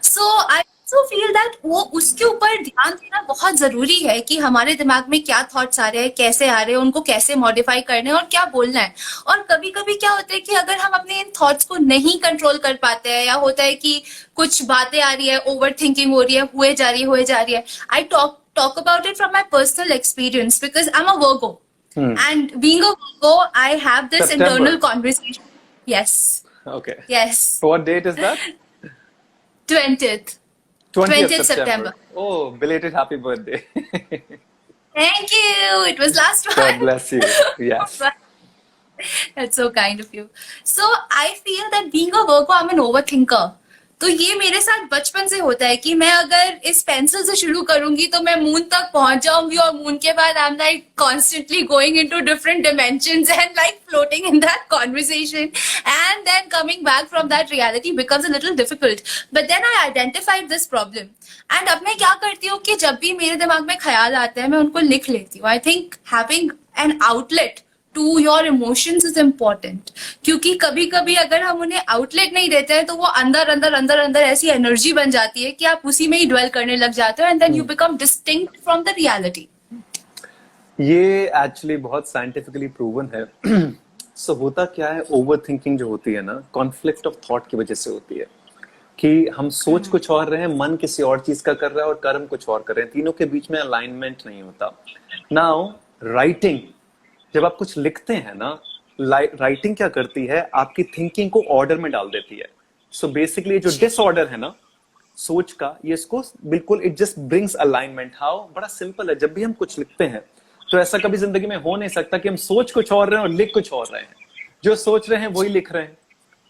सो आई so feel that वो उसके ऊपर ध्यान देना बहुत जरूरी है कि हमारे दिमाग में क्या थॉट्स आ रहे हैं, कैसे आ रहे हैं, उनको कैसे मॉडिफाई करने और क्या बोलना है। और कभी कभी क्या होता है कि अगर हम अपने इन थॉट्स को नहीं कंट्रोल कर पाते हैं, या होता है कि कुछ बातें आ रही है, ओवर थिंकिंग हो रही है, हुए जा रही है। आई talk about it from my personal experience because I'm a Virgo, and being a Virgo I have this September. internal conversation. Yes. Okay. Yes. What date is that? 20th September. Oh, belated happy birthday. Thank you. It was last God month. bless you. Yes. That's so kind of you. So I feel that being a Virgo, I'm an overthinker. तो ये मेरे साथ बचपन से होता है कि मैं अगर इस पेंसिल से शुरू करूंगी तो मैं मून तक पहुंच जाऊंगी, और मून के बाद I am like constantly going into different dimensions and like floating in that conversation, and then coming back from that reality becomes a little difficult. But then I identified this problem, and अब मैं क्या करती हूँ कि जब भी मेरे दिमाग में ख्याल आते हैं मैं उनको लिख लेती हूँ। I think having an outlet to your emotions is important, क्योंकि कभी कभी अगर हम उन्हें आउटलेट नहीं देते हैं तो वो अंदर अंदर अंदर अंदर ऐसी एनर्जी बन जाती है कि आप उसी में ही ड्वेल करने लग जाते हो, and then you become distinct from the reality. ये एक्चुअली बहुत साइंटिफिकली प्रूवन है। सो होता क्या है, ओवर थिंकिंग जो होती है ना, कॉन्फ्लिक्ट ऑफ थॉट की वजह से होती है कि हम सोच कुछ और रहे हैं, मन किसी और चीज का कर रहा है और कर्म कुछ और कर रहे हैं, तीनों के बीच में अलाइनमेंट नहीं होता। नाउ राइटिंग, जब आप कुछ लिखते हैं ना, राइटिंग क्या करती है, आपकी थिंकिंग को ऑर्डर में डाल देती है। सो बेसिकली जो डिसऑर्डर है ना सोच का, ये इसको बिल्कुल, it just brings alignment. How, बड़ा सिंपल है। जब भी हम कुछ लिखते हैं तो ऐसा कभी जिंदगी में हो नहीं सकता कि हम सोच कुछ और रहे हैं और लिख कुछ और रहे हैं। जो सोच रहे हैं वही लिख रहे हैं।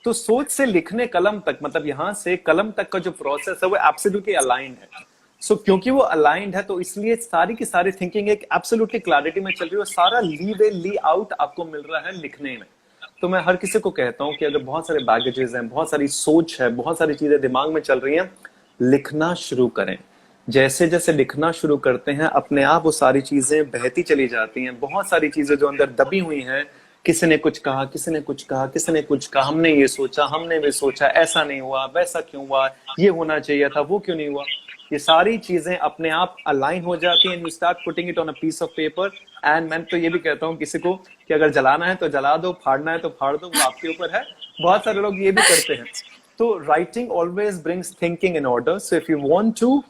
तो सोच से लिखने कलम तक, मतलब यहां से कलम तक का जो प्रोसेस है वो एब्सोल्युटली अलाइंड है। सो क्योंकि वो अलाइंड है तो इसलिए सारी की सारी थिंकिंग एक एब्सोल्युटली क्लैरिटी में चल रही है, और सारा लीव इन ली आउट आपको मिल रहा है लिखने में। तो मैं हर किसी को कहता हूं कि अगर बहुत सारे बैगेजेस हैं, बहुत सारी सोच है, बहुत सारी चीजें दिमाग में चल रही हैं, लिखना शुरू करें। जैसे जैसे लिखना शुरू करते हैं अपने आप वो सारी चीजें बहती चली जाती हैं। बहुत सारी चीजें जो अंदर दबी हुई हैं, किसी ने कुछ कहा, किसी ने कुछ कहा, किसी ने कुछ कहा, हमने ये सोचा, हमने भी सोचा, ऐसा नहीं हुआ, वैसा क्यों हुआ, ये होना चाहिए था, वो क्यों नहीं हुआ, ये सारी चीजें अपने आप अलाइन हो जाती हैं। You start putting it on a piece of paper. And मैं तो ये भी कहता हूँ किसी को कि अगर जलाना है तो जला दो, फाड़ना है तो फाड़ दो, वो आपके ऊपर है। बहुत सारे लोग ये भी करते हैं। तो writing always brings thinking in order. So if you want to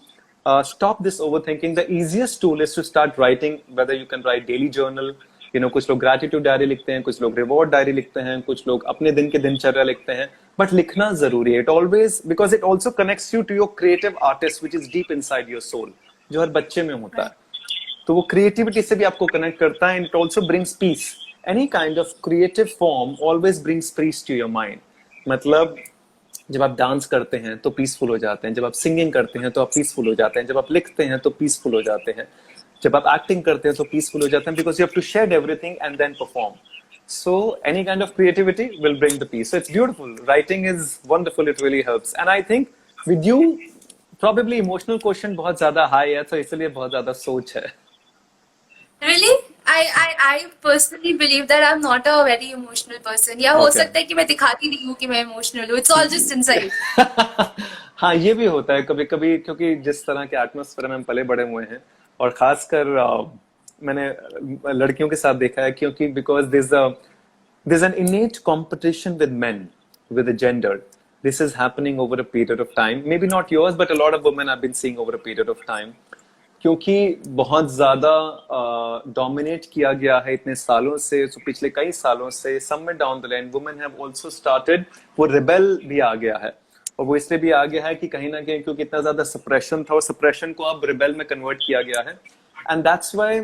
stop this overthinking, the easiest tool is to start writing, whether you can write daily journal, you know, कुछ लोग gratitude diary लिखते हैं, कुछ लोग reward diary लिखते हैं, कुछ लोग अपने दिन के दिनचर्या लिखते हैं, but लिखना जरूरी है। It always, because it also connects you to your creative artist which is deep inside your soul, जो हर बच्चे में होता है। तो वो creativity से भी आपको connect करता है, and it also brings peace. Any kind of creative form always brings peace to your mind. मतलब जब आप डांस करते हैं तो पीसफुल हो जाते हैं, जब आप सिंगिंग करते हैं तो आप पीसफुल हो जाते हैं, जब आप लिखते हैं तो पीसफुल हो जाते हैं, जब आप एक्टिंग करते हैं तो पीसफुल हो जाते हैं, because you have to share everything and then perform. So any kind of creativity will bring the peace. So it's beautiful. Writing is wonderful. It really helps. And I think with you, probably emotional quotient बहुत ज़्यादा high है, तो इसलिए बहुत ज़्यादा सोच है. Really? I personally believe that I'm not a very emotional person. या हो Okay. सकता है कि मैं दिखाती नहीं हूँ कि मैं emotional हूँ. It's all just inside. हाँ, ये भी होता है कभी कभी, क्योंकि जिस तरह के एटमॉस्फेयर में हम पले बड़े हुए हैं, और खासकर मैंने लड़कियों के साथ देखा है, क्योंकि because there's an innate competition with men, with the gender. This is happening over a period of time. Maybe not yours, but a lot of women I've been seeing over a period of time. क्योंकि बहुत ज्यादा dominate किया गया है इतने सालों से, तो पिछले कई सालों से, somewhere down the line women have also started, वो रिबेल भी आ गया है, और वो इसलिए भी आ गया है कि कहीं ना कहीं क्योंकि इतना ज्यादा सप्रेशन था, और सप्रेशन को अब रिबेल में कन्वर्ट किया गया है. एंड दैट्स व्हाई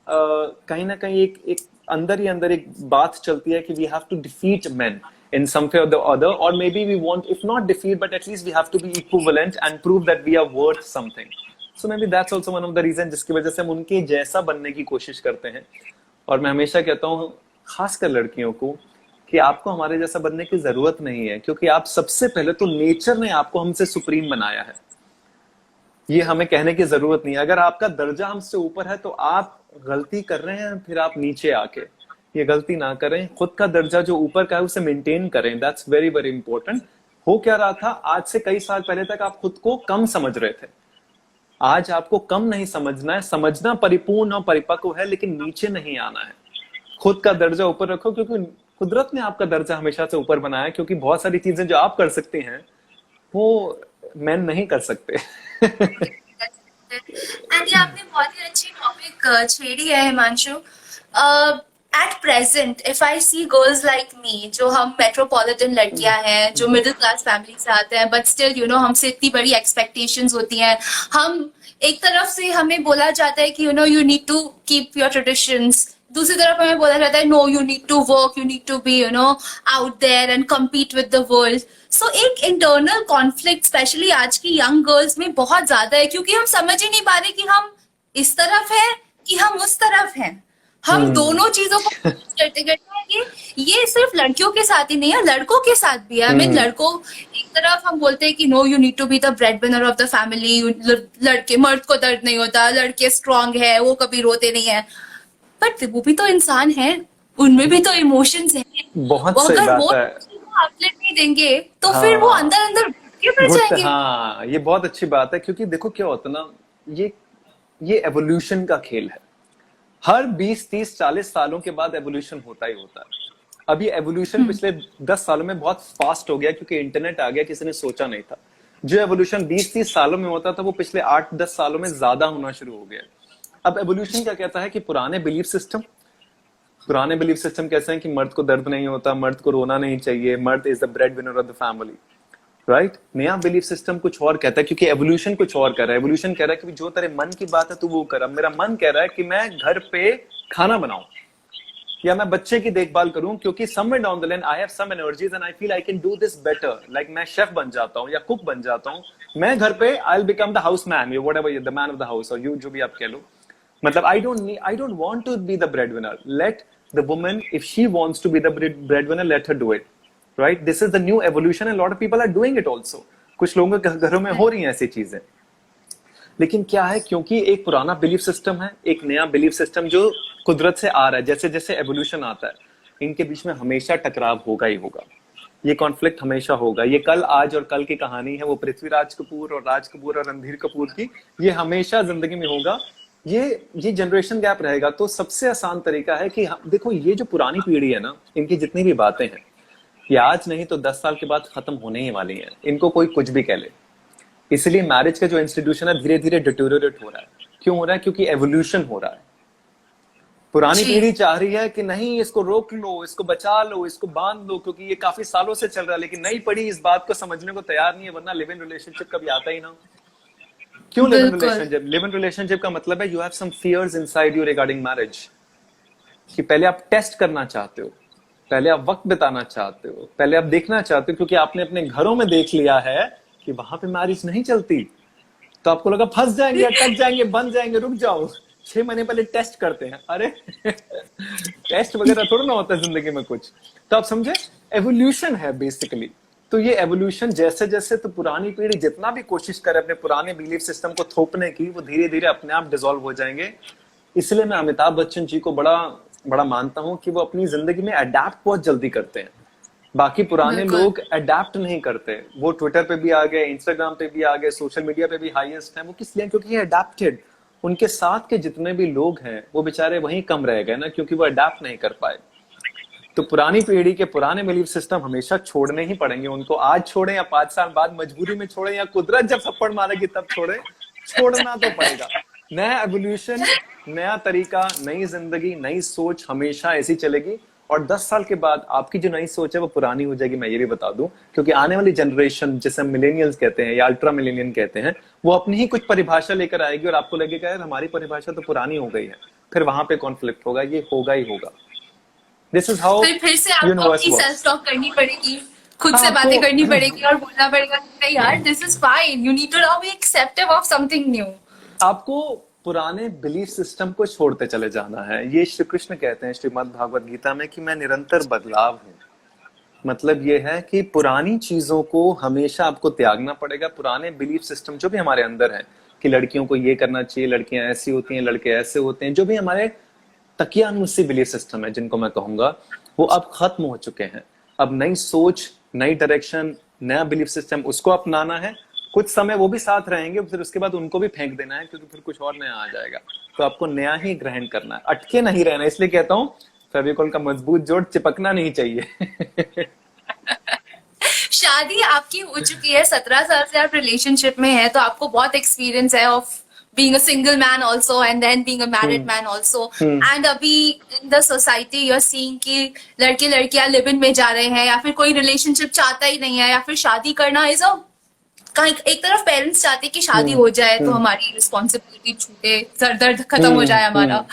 कहीं ना कहीं एक अंदर ही अंदर एक बात चलती है कि we have to defeat men in some way or the other, or maybe we want, if not defeat, but at least we have to be equivalent and prove that we are worth something. So maybe that's also one of the reasons जिसकी वजह से हम उनके जैसा बनने की कोशिश करते हैं. और मैं हमेशा कहता हूँ खासकर लड़कियों को कि आपको हमारे जैसा बनने की जरूरत नहीं है, क्योंकि आप सबसे पहले तो नेचर ने आपको हमसे सुप्रीम बनाया है. ये हमें कहने की जरूरत नहीं है. अगर आपका दर्जा हमसे ऊपर है तो आप गलती कर रहे हैं, फिर आप नीचे आके ये गलती ना करें. खुद का दर्जा जो ऊपर का है उसे मेंटेन करें. That's very very important. हो क्या रहा था, आज से कई साल पहले तक आप खुद को कम समझ रहे थे. आज आपको कम नहीं समझना है, समझना परिपूर्ण और परिपक्व है, लेकिन नीचे नहीं आना है. खुद का दर्जा ऊपर रखो, क्योंकि कुदरत ने आपका दर्जा हमेशा से ऊपर बनाया है. क्योंकि बहुत सारी चीजें जो आप कर सकते हैं वो मैन नहीं कर सकते. एंड ये आपने बहुत ही अच्छी टॉपिक छेड़ी है Himanshu. At present if I see girls like me, जो हम मेट्रोपॉलिटन लड़कियां हैं, जो मिडिल क्लास फैमिली से आते हैं, बट स्टिल यू नो हमसे इतनी बड़ी एक्सपेक्टेशंस होती हैं. हम एक तरफ से हमें बोला जाता है कि you know you need to keep your traditions, दूसरी तरफ हमें बोला जाता है no you need to work, you need to be you know out there and compete with the world. So एक इंटरनल कॉन्फ्लिक्ट स्पेशली आज की यंग गर्ल्स में बहुत ज्यादा है, क्योंकि हम समझ ही नहीं पा रहे कि हम इस तरफ हैं कि हम उस तरफ हैं. हम दोनों चीजों को करते करते हैं. ये सिर्फ लड़कियों के साथ ही नहीं है, लड़कों के साथ भी है. I mean, लड़कों एक तरफ हम बोलते हैं कि no you need to be the breadwinner of the family. लड़के, मर्द को दर्द नहीं होता, लड़के स्ट्रांग है, वो कभी रोते नहीं है. बट वो भी तो इंसान है, उनमें भी तो इमोशंस हैं. बहुत सही बात है. आउटलेट नहीं देंगे तो फिर वो अंदर अंदर फिर जाएंगे. हाँ, ये बहुत अच्छी बात है, क्योंकि देखो क्या होता है ना, ये एवोल्यूशन का खेल है. हर 20, 30, 40 सालों के बाद एवोल्यूशन होता ही होता है. अभी एवोल्यूशन पिछले 10 सालों में बहुत फास्ट हो गया, क्योंकि इंटरनेट आ गया, किसी ने सोचा नहीं था. जो एवोल्यूशन 20-30 सालों में होता था वो पिछले 8-10 सालों में ज्यादा होना शुरू हो गया. अब एवोल्यूशन क्या कहता है कि पुराने बिलीफ सिस्टम कैसे हैं कि मर्द को दर्द नहीं होता, मर्द को रोना नहीं चाहिए, मर्द is the breadwinner of the family, right. नया बिलीफ सिस्टम कुछ और कहता है, क्योंकि एवोल्यूशन कुछ और कर रहा है. एवोल्यूशन कह रहा है कि जो तेरे मन की बात है तू वो कर. अब मेरा मन कह रहा है कि मैं घर पे खाना बनाऊं या मैं बच्चे की देखभाल करूं, क्योंकि somewhere down the line I have some energies and I feel I can do this better. Like मैं शेफ बन जाता हूं या कुक बन जाता हूं. मैं घर पे I'll become the house man, whatever, the man of the house, और जो भी आप कह लो. मतलब I don't want to be the breadwinner. Let the woman, if she wants to be the breadwinner, let her do it. Right? This is the new evolution and a lot of people are doing it also. कुछ लोगों के घरों में हो रही हैं ऐसी चीजें. लेकिन क्या है, क्योंकि एक पुराना बिलीफ सिस्टम है, एक नया बिलीफ सिस्टम जो कुदरत से आ रहा है, जैसे जैसे एवोल्यूशन आता है, इनके बीच में हमेशा टकराव होगा ही होगा. ये कॉन्फ्लिक्ट हमेशा होगा. ये कल, आज और कल की कहानी है, वो पृथ्वीराज कपूर और राज कपूर और रणधीर कपूर की. ये हमेशा जिंदगी में होगा. ये जनरेशन गैप रहेगा. तो सबसे आसान तरीका है कि देखो, ये जो पुरानी पीढ़ी है ना, इनकी जितनी भी बातें हैं, ये आज नहीं तो 10 साल के बाद खत्म होने ही वाली हैं. इनको कोई कुछ भी कह ले. इसलिए मैरिज का जो इंस्टीट्यूशन है धीरे धीरे डिटोरिएट हो रहा है. क्यों हो रहा है? क्योंकि एवोल्यूशन हो रहा है. पुरानी पीढ़ी चाह रही है कि नहीं, इसको रोक लो, इसको बचा लो, इसको बांध लो, क्योंकि ये काफी सालों से चल रहा है. लेकिन नई पीढ़ी इस बात को समझने को तैयार नहीं है, वरना लिव इन रिलेशनशिप कभी आता ही ना. क्यों live in relationship? Live in relationship का मतलब है you have some fears inside you regarding marriage. कि पहले आप टेस्ट करना चाहते हो, पहले आप वक्त बिताना चाहते हो, पहले आप देखना चाहते हो, क्योंकि आपने अपने घरों में देख लिया है कि वहां पे मैरिज नहीं चलती. तो आपको लगा फंस जाएंगे, अटक जाएंगे, बन जाएंगे, रुक जाओ. 6 महीने पहले टेस्ट करते हैं। अरे टेस्ट वगैरह थोड़ा ना होता है जिंदगी में कुछ। तो आप समझे, एवोल्यूशन है बेसिकली। तो ये एवोल्यूशन जैसे जैसे, तो पुरानी पीढ़ी जितना भी कोशिश करे अपने पुराने बिलीफ सिस्टम को थोपने की, वो धीरे धीरे अपने आप डिसॉल्व हो जाएंगे। इसलिए मैं अमिताभ बच्चन जी को बड़ा बड़ा मानता हूं कि वो अपनी जिंदगी में अडेप्ट बहुत जल्दी करते हैं। बाकी पुराने लोग अडेप्ट नहीं करते। वो ट्विटर पे भी आ गए, इंस्टाग्राम पे भी आ गए, सोशल मीडिया पे भी हाईएस्ट है। वो किस लिए? क्योंकि ये अडेप्टेड। उनके साथ के जितने भी लोग हैं वो बेचारे वहीं कम रह गए ना, क्योंकि वो अडेप्ट नहीं कर पाए। तो पुरानी पीढ़ी के पुराने बिलीफ सिस्टम हमेशा छोड़ने ही पड़ेंगे उनको। आज छोड़े या 5 साल बाद मजबूरी में छोड़े या कुदरत जब थप्पड़ मारेगी तब छोड़े, छोड़ना तो पड़ेगा। नया एवोल्यूशन, नया तरीका, नई जिंदगी, नई सोच हमेशा ऐसी चलेगी। और 10 साल के बाद आपकी जो नई सोच है वो पुरानी हो जाएगी, मैं ये भी बता दूं। क्योंकि आने वाली जनरेशन, जिसे हम मिलेनियल्स कहते हैं या अल्ट्रा मिलेनियन कहते हैं, वो अपनी ही कुछ परिभाषा लेकर आएगी और आपको लगेगा यार हमारी परिभाषा तो पुरानी हो गई है। फिर वहां पे कॉन्फ्लिक्ट होगा, ये होगा ही होगा। दिस इज हाउ फिर से आपको अपनी सेल्फ टॉक करनी पड़ेगी, खुद से बातें करनी पड़ेगी और बोलना पड़ेगा कि यार this is fine, you need to now be acceptive of something new. आपको पुराने बिलीफ सिस्टम को छोड़ते चले जाना है। ये श्री कृष्ण कहते हैं श्रीमद् भागवत गीता में कि मैं निरंतर बदलाव हूं। मतलब ये है कि पुरानी चीजों को हमेशा आपको त्यागना पड़ेगा। पुराने बिलीफ सिस्टम जो भी हमारे अंदर है कि लड़कियों को ये करना चाहिए, लड़कियां ऐसी होती हैं, लड़के ऐसे होते हैं, जो भी हमारे तकियानुसी बिलीफ सिस्टम है जिनको मैं कहूंगा, वो अब खत्म हो चुके हैं। अब नई सोच, नई डायरेक्शन, नया बिलीफ सिस्टम, उसको अपनाना है। कुछ समय वो भी साथ रहेंगे, फिर उसके बाद उनको भी फेंक देना है, क्योंकि फिर कुछ और नया आ जाएगा। तो आपको नया ही ग्रहण करना है, अटके नहीं रहना। इसलिए कहता हूँ फेविकॉल का मजबूत जोड़ चिपकना नहीं चाहिए। शादी आपकी हो चुकी है, 17 साल से आप रिलेशनशिप में है, तो आपको बहुत एक्सपीरियंस है of being a single man also and then being a married man also. And अभी in the society you're seeing कि लड़के लड़कियां लिव इन में जा रहे हैं, या फिर कोई रिलेशनशिप चाहता ही नहीं है, या फिर शादी करना इज एक तरफ पेरेंट्स चाहते कि शादी हो जाए तो हमारी रिस्पॉन्सिबिलिटी छूटे, सर दर्द खत्म हो जाए हमारा।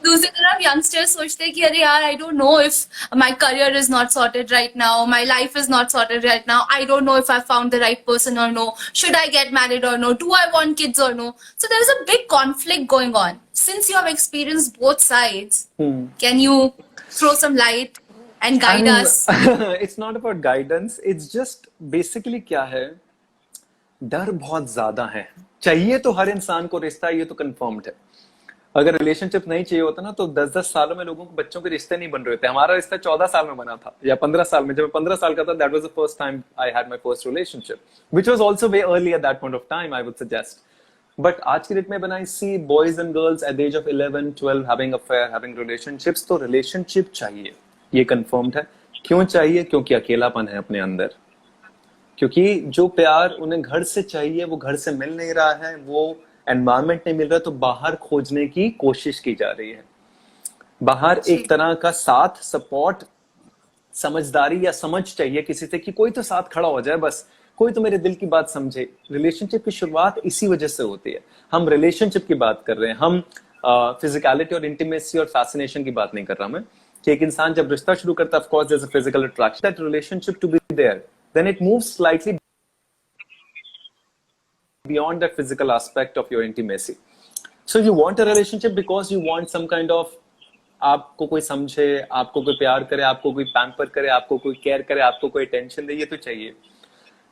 दूसरी तरफ यंगस्टर्स सोचते हैं कि अरे यार I don't know if my career is not sorted right now, my life is not sorted right now, I don't know if I found the right person और no, should I get married और no, do I want kids और no. So there is a big conflict going on. Since you have experienced both sides, can you throw some light and guide us? It's not about guidance, it's just basically क्या है, डर बहुत ज्यादा है। चाहिए तो हर इंसान को रिश्ता, ये तो कंफर्म्ड है। अगर रिलेशनशिप नहीं चाहिए होता ना तो 10-10 सालों में लोगों को बच्चों के रिश्ते नहीं बन रहे थे। हमारा रिश्ता 14 साल में बना था या 15 साल में। जब मैं 15 साल का था, that was the first time I had my first relationship, which was also way early at that point of time, I would suggest. But आज की डेट में when I see boys and girls at the age of 11, 12 having affair, having relationships, तो relationship चाहिए, ये confirmed है। क्यों चाहिए? क्योंकि अकेलापन है अपने अंदर। क्योंकि जो प्यार उन्हें घर से चाहिए वो घर से मिल नहीं रहा है, वो एनवायरमेंट नहीं मिल रहा, तो बाहर खोजने की कोशिश की जा रही है। बाहर एक तरह का साथ, सपोर्ट, समझदारी या समझ चाहिए किसी से कि कोई तो साथ खड़ा हो जाए, बस कोई तो मेरे दिल की बात समझे। रिलेशनशिप की शुरुआत इसी वजह से होती है। हम रिलेशनशिप की बात कर रहे हैं, हम फिजिकलिटी और इंटीमेसी और फैसिनेशन की बात नहीं कर रहा मैं। कि एक इंसान जब रिश्ता शुरू करता है, of course there is a physical attraction, that relationship to be there, then it moves slightly beyond that physical aspect of your intimacy. So you want a relationship because you want some kind of, आपको कोई समझे, आपको कोई प्यार करे, आपको कोई pamper करे, आपको कोई केयर करे, आपको कोई टेंशन दे, ये तो चाहिए।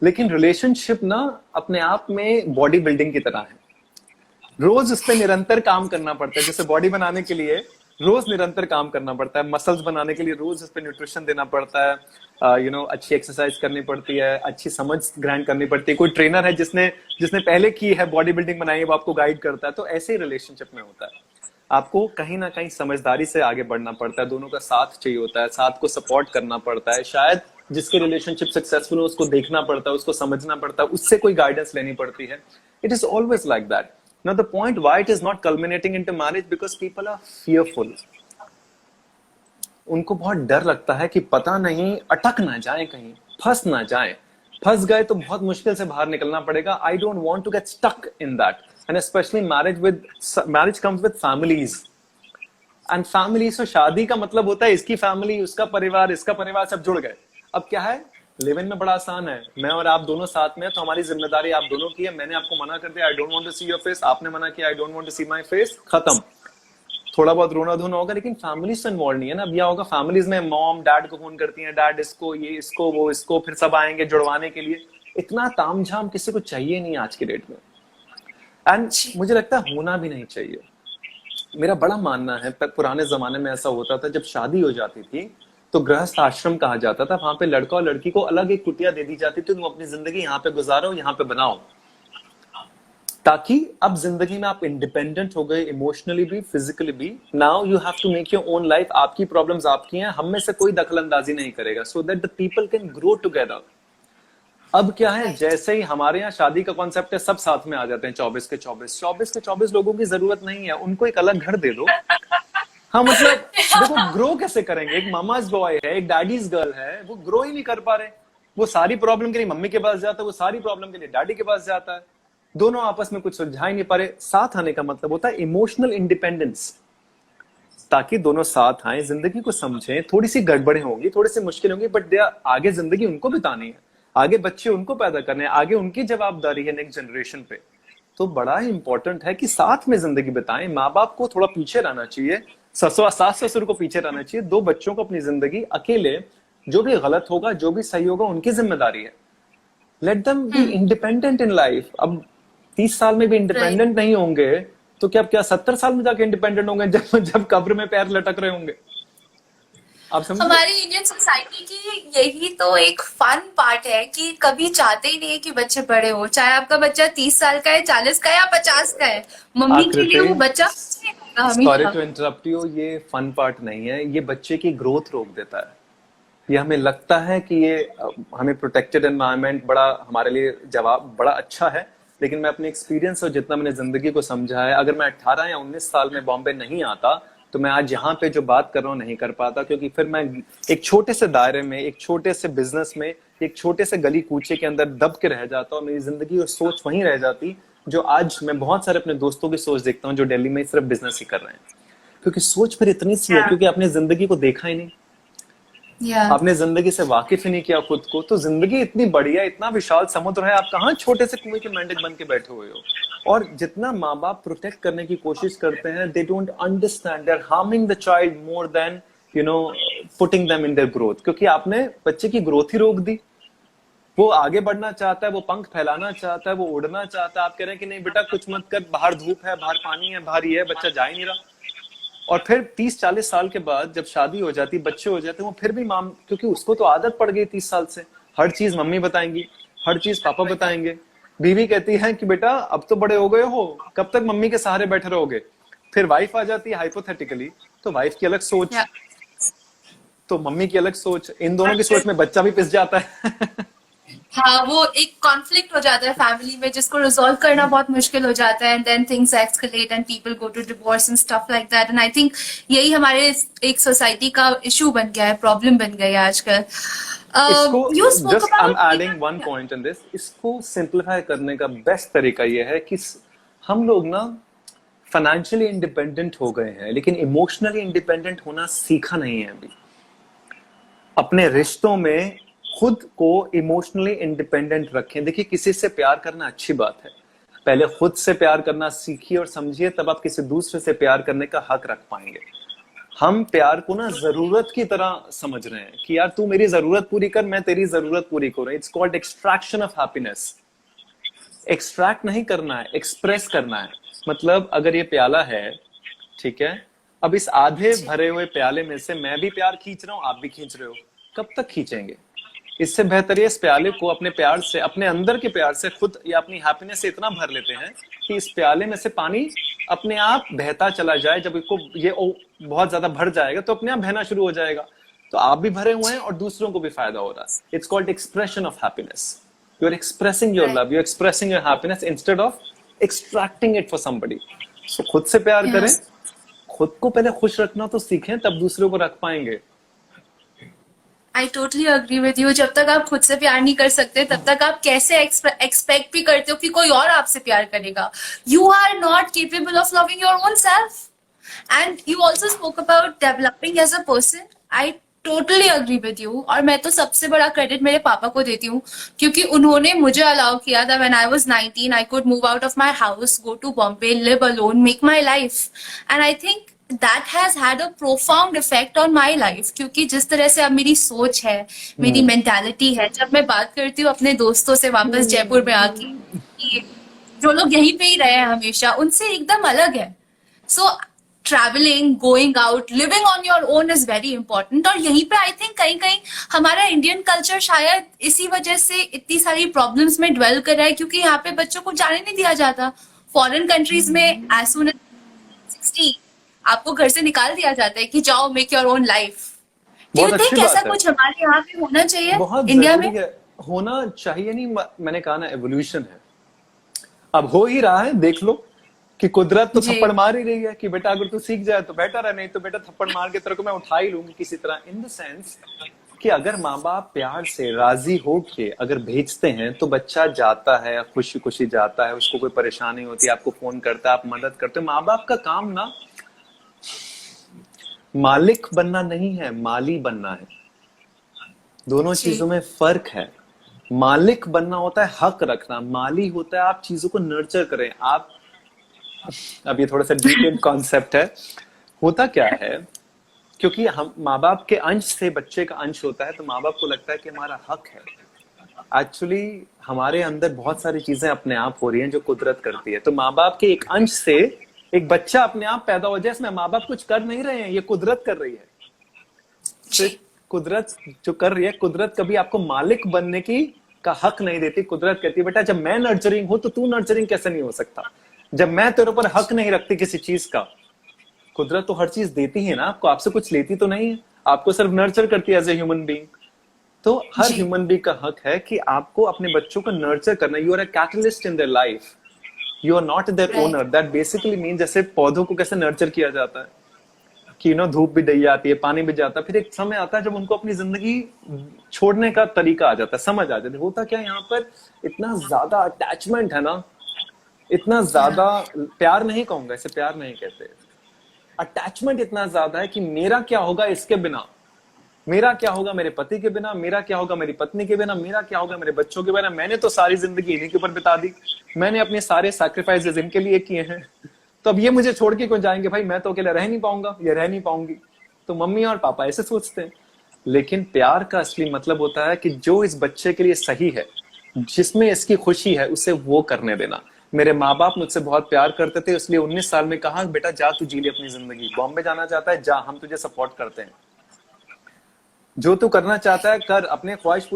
लेकिन रिलेशनशिप ना अपने आप में बॉडी बिल्डिंग की तरह है। रोज उस पर निरंतर काम करना पड़ता है। जैसे बॉडी बनाने के लिए रोज निरंतर काम करना पड़ता है, मसल्स बनाने के लिए रोज उस पर न्यूट्रिशन देना पड़ता है, अच्छी एक्सरसाइज करनी पड़ती है, अच्छी समझ ग्रहण करनी पड़ती है। कोई ट्रेनर है जिसने पहले की है, बॉडी बिल्डिंग बनाई है, वो आपको गाइड करता है। तो ऐसे ही रिलेशनशिप में होता है। आपको कहीं ना कहीं समझदारी से आगे बढ़ना पड़ता है, दोनों का साथ चाहिए होता है, साथ को सपोर्ट करना पड़ता है। शायद जिसके रिलेशनशिप सक्सेसफुल हो उसको देखना पड़ता है, उसको समझना पड़ता है, उससे कोई गाइडेंस लेनी पड़ती है। It is always like that. Now the point why it is not culminating into marriage, because people are fearful. उनको बहुत डर लगता है कि पता नहीं अटक ना जाए, कहीं फंस ना जाए। फंस गए तो बहुत मुश्किल से बाहर निकलना पड़ेगा। I don't want to get stuck in that. And especially marriage comes with families. And families, so शादी का मतलब होता है इसकी फैमिली, उसका परिवार, इसका परिवार, सब जुड़ गए। अब क्या है, लिव इन में बड़ा आसान है। मैं और आप दोनों साथ में, तो हमारी जिम्मेदारी आप दोनों की है। मैंने आपको मना कर दिया, I don't want to see your face, आपने मना किया, I don't want to see my face, खत्म। थोड़ा बहुत रोना धोना होगा, लेकिन फैमिलीज तो इन्वॉल्व नहीं है ना। अब यह होगा फैमिलीज में मॉम डैड को फोन करती है, डैड इसको ये इसको वो इसको, फिर सब आएंगे जुड़वाने के लिए। इतना तामझाम किसी को चाहिए नहीं आज के डेट में, एंड मुझे लगता है होना भी नहीं चाहिए। मेरा बड़ा मानना है पुराने जमाने में ऐसा होता था, जब शादी हो जाती थी तो गृहस्थ आश्रम कहा जाता था, वहां पे लड़का और लड़की को अलग एक कुटिया दे दी जाती थी, तुम अपनी जिंदगी यहाँ पे गुजारो, यहाँ पे बनाओ, ताकि अब जिंदगी में आप इंडिपेंडेंट हो गए, इमोशनली भी फिजिकली भी। Now you have to make your own life, आपकी प्रॉब्लम्स आपकी हैं, हम में से कोई दखल अंदाजी नहीं करेगा, so that the people can grow together. अब क्या है, जैसे ही हमारे यहाँ शादी का कॉन्सेप्ट है, सब साथ में आ जाते हैं, 24 के 24 लोगों की जरूरत नहीं है, उनको एक अलग घर दे दो। हाँ मतलब देखो ग्रो कैसे करेंगे, एक मामाज बॉय है, एक डैडीज गर्ल है, वो ग्रो ही नहीं कर पा रहे। वो सारी प्रॉब्लम के लिए मम्मी के पास जाता है, वो सारी प्रॉब्लम के लिए डैडी के पास जाता है, दोनों आपस में कुछ सुलझा ही नहीं पा रहे। साथ आने का मतलब होता है इमोशनल इंडिपेंडेंस, ताकि दोनों साथ आए, जिंदगी को समझें। थोड़ी सी गड़बड़ें होंगी, थोड़ी सी मुश्किल होंगी, बट आगे जिंदगी उनको बितानी है, आगे बच्चे उनको पैदा करने हैं, आगे उनकी जवाबदारी है नेक्स्ट जनरेशन पे। तो बड़ा ही इंपॉर्टेंट है कि साथ में जिंदगी बिताएं। माँ बाप को थोड़ा पीछे रहना चाहिए, सास ससुर को पीछे रहना चाहिए, दो बच्चों को अपनी जिंदगी अकेले, जो भी गलत होगा जो भी सही होगा उनकी जिम्मेदारी है। Let them be independent in life. अब 30 साल में भी इंडिपेंडेंट नहीं होंगे तो क्या 70 साल में जाके इंडिपेंडेंट होंगे, जब कब्र में पैर लटक रहे होंगे। आप समझ, हमारी इंडियन सोसाइटी की यही तो एक फन पार्ट है कि कभी चाहते ही नहीं है कि बच्चे बड़े हो, चाहे आपका बच्चा 30 साल का है, 40 का है या 50 का है, मम्मी के लिए वो बच्चा सॉरी टू इंटरप्ट यू, ये फन पार्ट नहीं है, ये बच्चे की ग्रोथ रोक देता है। ये हमें लगता है कि ये हमें प्रोटेक्टेड एनवायरनमेंट बड़ा हमारे लिए जवाब बड़ा अच्छा है, लेकिन मैं अपने एक्सपीरियंस और जितना मैंने जिंदगी को समझा है, अगर मैं 18 या 19 साल में बॉम्बे नहीं आता तो मैं आज यहाँ पे जो बात कर रहा हूँ नहीं कर पाता, क्योंकि फिर मैं एक छोटे से दायरे में, एक छोटे से बिजनेस में, एक छोटे से गली कूचे के अंदर दब के रह जाता और मेरी जिंदगी और सोच वहीं रह जाती, जो आज मैं बहुत सारे अपने दोस्तों की सोच देखता हूँ जो दिल्ली में सिर्फ बिजनेस ही कर रहे हैं, क्योंकि सोच फिर इतनी सी है, क्योंकि आपने जिंदगी को देखा ही नहीं, आपने जिंदगी से वाकिफ ही नहीं किया खुद को। तो जिंदगी इतनी बढ़िया, इतना विशाल समुद्र है, आप कहाँ छोटे से कुएं के मेंढक बन के बैठे हुए हो। और जितना माँ बाप प्रोटेक्ट करने की कोशिश करते हैं, they don't understand, they are harming the child more than putting them in their growth, क्योंकि आपने बच्चे की ग्रोथ ही रोक दी। वो आगे बढ़ना चाहता है, वो पंख फैलाना चाहता है, वो उड़ना चाहता है, आप कह रहे हैं कि नहीं बेटा कुछ मत कर, बाहर धूप है, बाहर पानी है, बाहर ये है, बच्चा जा ही नहीं रहा। और फिर 30-40 साल के बाद जब शादी हो जाती, बच्चे हो जाते, वो फिर भी क्योंकि उसको तो आदत पड़ गई 30 साल से, हर चीज मम्मी बताएंगी, हर चीज पापा बताएंगे। बीवी कहती है कि बेटा अब तो बड़े हो गए हो, कब तक मम्मी के सहारे बैठे रहोगे। फिर वाइफ आ जाती है हाइपोथेटिकली, तो वाइफ की अलग सोच, तो मम्मी की अलग सोच, इन दोनों की सोच में बच्चा भी पिस जाता है। हाँ, वो एक कॉन्फ्लिक्ट हो जाता है फैमिली में, जिसको रिजॉल्व करना बहुत मुश्किल हो जाता है, and then things escalate and people go to divorce and stuff like that. And I think यही हमारे एक सोसाइटी का इशू बन गया है, प्रॉब्लम बन गया है आजकल। Just I am adding one point in this, इसको सिंपलीफाई करने का बेस्ट तरीका ये है कि हम लोग ना फाइनेंशियली इंडिपेंडेंट हो गए हैं, लेकिन इमोशनली इंडिपेंडेंट होना सीखा नहीं है अभी। अपने रिश्तों में खुद को इमोशनली इंडिपेंडेंट रखें। देखिए, किसी से प्यार करना अच्छी बात है, पहले खुद से प्यार करना सीखिए और समझिए, तब आप किसी दूसरे से प्यार करने का हक रख पाएंगे। हम प्यार को ना जरूरत की तरह समझ रहे हैं कि यार तू मेरी जरूरत पूरी कर, मैं तेरी जरूरत पूरी करूं। It's called extraction of happiness. Extract नहीं करना है, एक्सप्रेस करना है। मतलब अगर ये प्याला है, ठीक है, अब इस आधे भरे हुए प्याले में से मैं भी प्यार खींच रहा हूं, आप भी खींच रहे हो, कब तक खींचेंगे? इससे बेहतर है इस प्याले को अपने प्यार से, अपने अंदर के प्यार से खुद या अपनी हैप्पीनेस से इतना भर लेते हैं कि इस प्याले में से पानी अपने आप बहता चला जाए। जब इसको ये बहुत ज्यादा भर जाएगा तो अपने आप बहना शुरू हो जाएगा, तो आप भी भरे हुए हैं और दूसरों को भी फायदा हो रहा है। It's called expression of happiness. You are expressing your love, you are expressing your happiness instead of extracting it for somebody. So खुद से प्यार करें, खुद को पहले खुश रखना तो सीखें, तब दूसरों को रख पाएंगे। आई टोटली अग्री विद यू। जब तक आप खुद से प्यार नहीं कर सकते, तब तक आप कैसे एक्सपेक्ट भी करते हो कि कोई और आपसे प्यार करेगा? You are not capable of loving your own self. And you also spoke about developing as a person. I totally agree with you. और मैं तो सबसे बड़ा क्रेडिट मेरे पापा को देती हूँ, क्योंकि उन्होंने मुझे अलाउ किया था when I was 19 I could move out of my house, go to Bombay, live alone, make my life. And I think that has had a profound effect on my life, क्योंकि जिस तरह से अब मेरी सोच है, मेरी मेंटालिटी है, जब मैं बात करती हूँ अपने दोस्तों से वापस जयपुर में आके, कि जो लोग यहीं पे ही रहे हैं हमेशा, उनसे एकदम अलग है. सो travelling, going out, living on your own is very important. और यहीं पे आई थिंक कहीं कहीं हमारा इंडियन कल्चर शायद इसी वजह से इतनी सारी प्रॉब्लम्स में ड्वेल कर रहा है, क्योंकि यहाँ पे बच्चों को जाने नहीं दिया जाता. फॉरेन कंट्रीज में एज सून एज 16 आपको घर से निकाल दिया जाता है कि जाओ make your own life. Do you बहुत अच्छी थिंक ऐसा बात है, कुछ हमारे यहाँ पे होना चाहिए बहुत इंडिया जरूरी में? है, होना चाहिए. नहीं, मैंने कहा ना, एवोल्यूशन है, अब हो ही रहा है. देख लो कि कुदरत तो जी. थप्पड़ मार ही रही है कि बेटा अगर तू सीख जाए तो बेटर है, नहीं तो बेटा थप्पड़ मार के तेरे को मैं उठा ही लूंगी किसी तरह. इन द सेंस कि अगर माँ बाप प्यार से राजी हो के अगर भेजते हैं तो बच्चा जाता है, खुशी खुशी जाता है, उसको कोई परेशानी होती है, आपको फोन करता है, आप मदद करते हो. माँ बाप का काम ना मालिक बनना नहीं है, माली बनना है. दोनों जी. चीजों में फर्क है. मालिक बनना होता है हक रखना, माली होता है आप चीजों को नर्चर करें. आप, अब ये थोड़ा सा डीटेल कॉन्सेप्ट है. होता क्या है, क्योंकि हम माँ बाप के अंश से बच्चे का अंश होता है, तो माँ बाप को लगता है कि हमारा हक है. एक्चुअली हमारे अंदर बहुत सारी चीजें अपने आप हो रही हैं जो कुदरत करती है. तो माँ बाप के एक अंश से एक बच्चा अपने आप पैदा हो जाए, इसमें माँ बाप कुछ कर नहीं रहे हैं, ये कुदरत कर रही है. तो कुदरत जो कर रही है, कुदरत कभी आपको मालिक बनने की का हक नहीं देती. कुदरत कहती है बेटा जब मैं नर्चरिंग हूं तो तू नर्चरिंग कैसे नहीं हो सकता. जब मैं तेरे ऊपर हक नहीं रखती किसी चीज का, कुदरत तो हर चीज देती है ना आपको, आपसे कुछ लेती तो नहीं है, आपको सिर्फ नर्चर करती है एज ए ह्यूमन बीइंग. तो हर जी. ह्यूमन बीइंग का हक है कि आपको अपने बच्चों को नर्चर करना. You are a catalyst in their life, you are not their Right. Owner. That basically mean जैसे पौधों को कैसे नर्चर किया जाता है कि धूप भी दी जाती है, पानी भी जाता है, फिर एक समय आता है जब उनको अपनी जिंदगी छोड़ने का तरीका आ जाता है, समझ आ जाती है. होता क्या यहाँ पर इतना ज्यादा अटैचमेंट है ना, इतना ज्यादा प्यार नहीं कहूंगा, इसे प्यार नहीं कहते, अटैचमेंट इतना ज्यादा है कि मेरा क्या होगा इसके बिना, मेरा क्या होगा मेरे पति के बिना, मेरा क्या होगा मेरी पत्नी के बिना, मेरा क्या होगा मेरे बच्चों के बिना. मैंने तो सारी जिंदगी इन्हीं के ऊपर बिता दी, मैंने अपने सारे सैक्रिफाइसेस इनके लिए किए हैं, तो अब ये मुझे छोड़ के क्यों जाएंगे भाई, मैं तो अकेले रह नहीं पाऊंगा, ये रह नहीं पाऊंगी. तो मम्मी और पापा ऐसे सोचते हैं. लेकिन प्यार का असली मतलब होता है कि जो इस बच्चे के लिए सही है, जिसमें इसकी खुशी है, उसे वो करने देना. मेरे माँ बाप मुझसे बहुत प्यार करते थे, इसलिए 19 साल में कहा बेटा जा तू जी ले अपनी जिंदगी, बॉम्बे जाना चाहता है जा, हम तुझे सपोर्ट करते हैं, जो तू करना चाहता है कर, अपने ख्वाहिश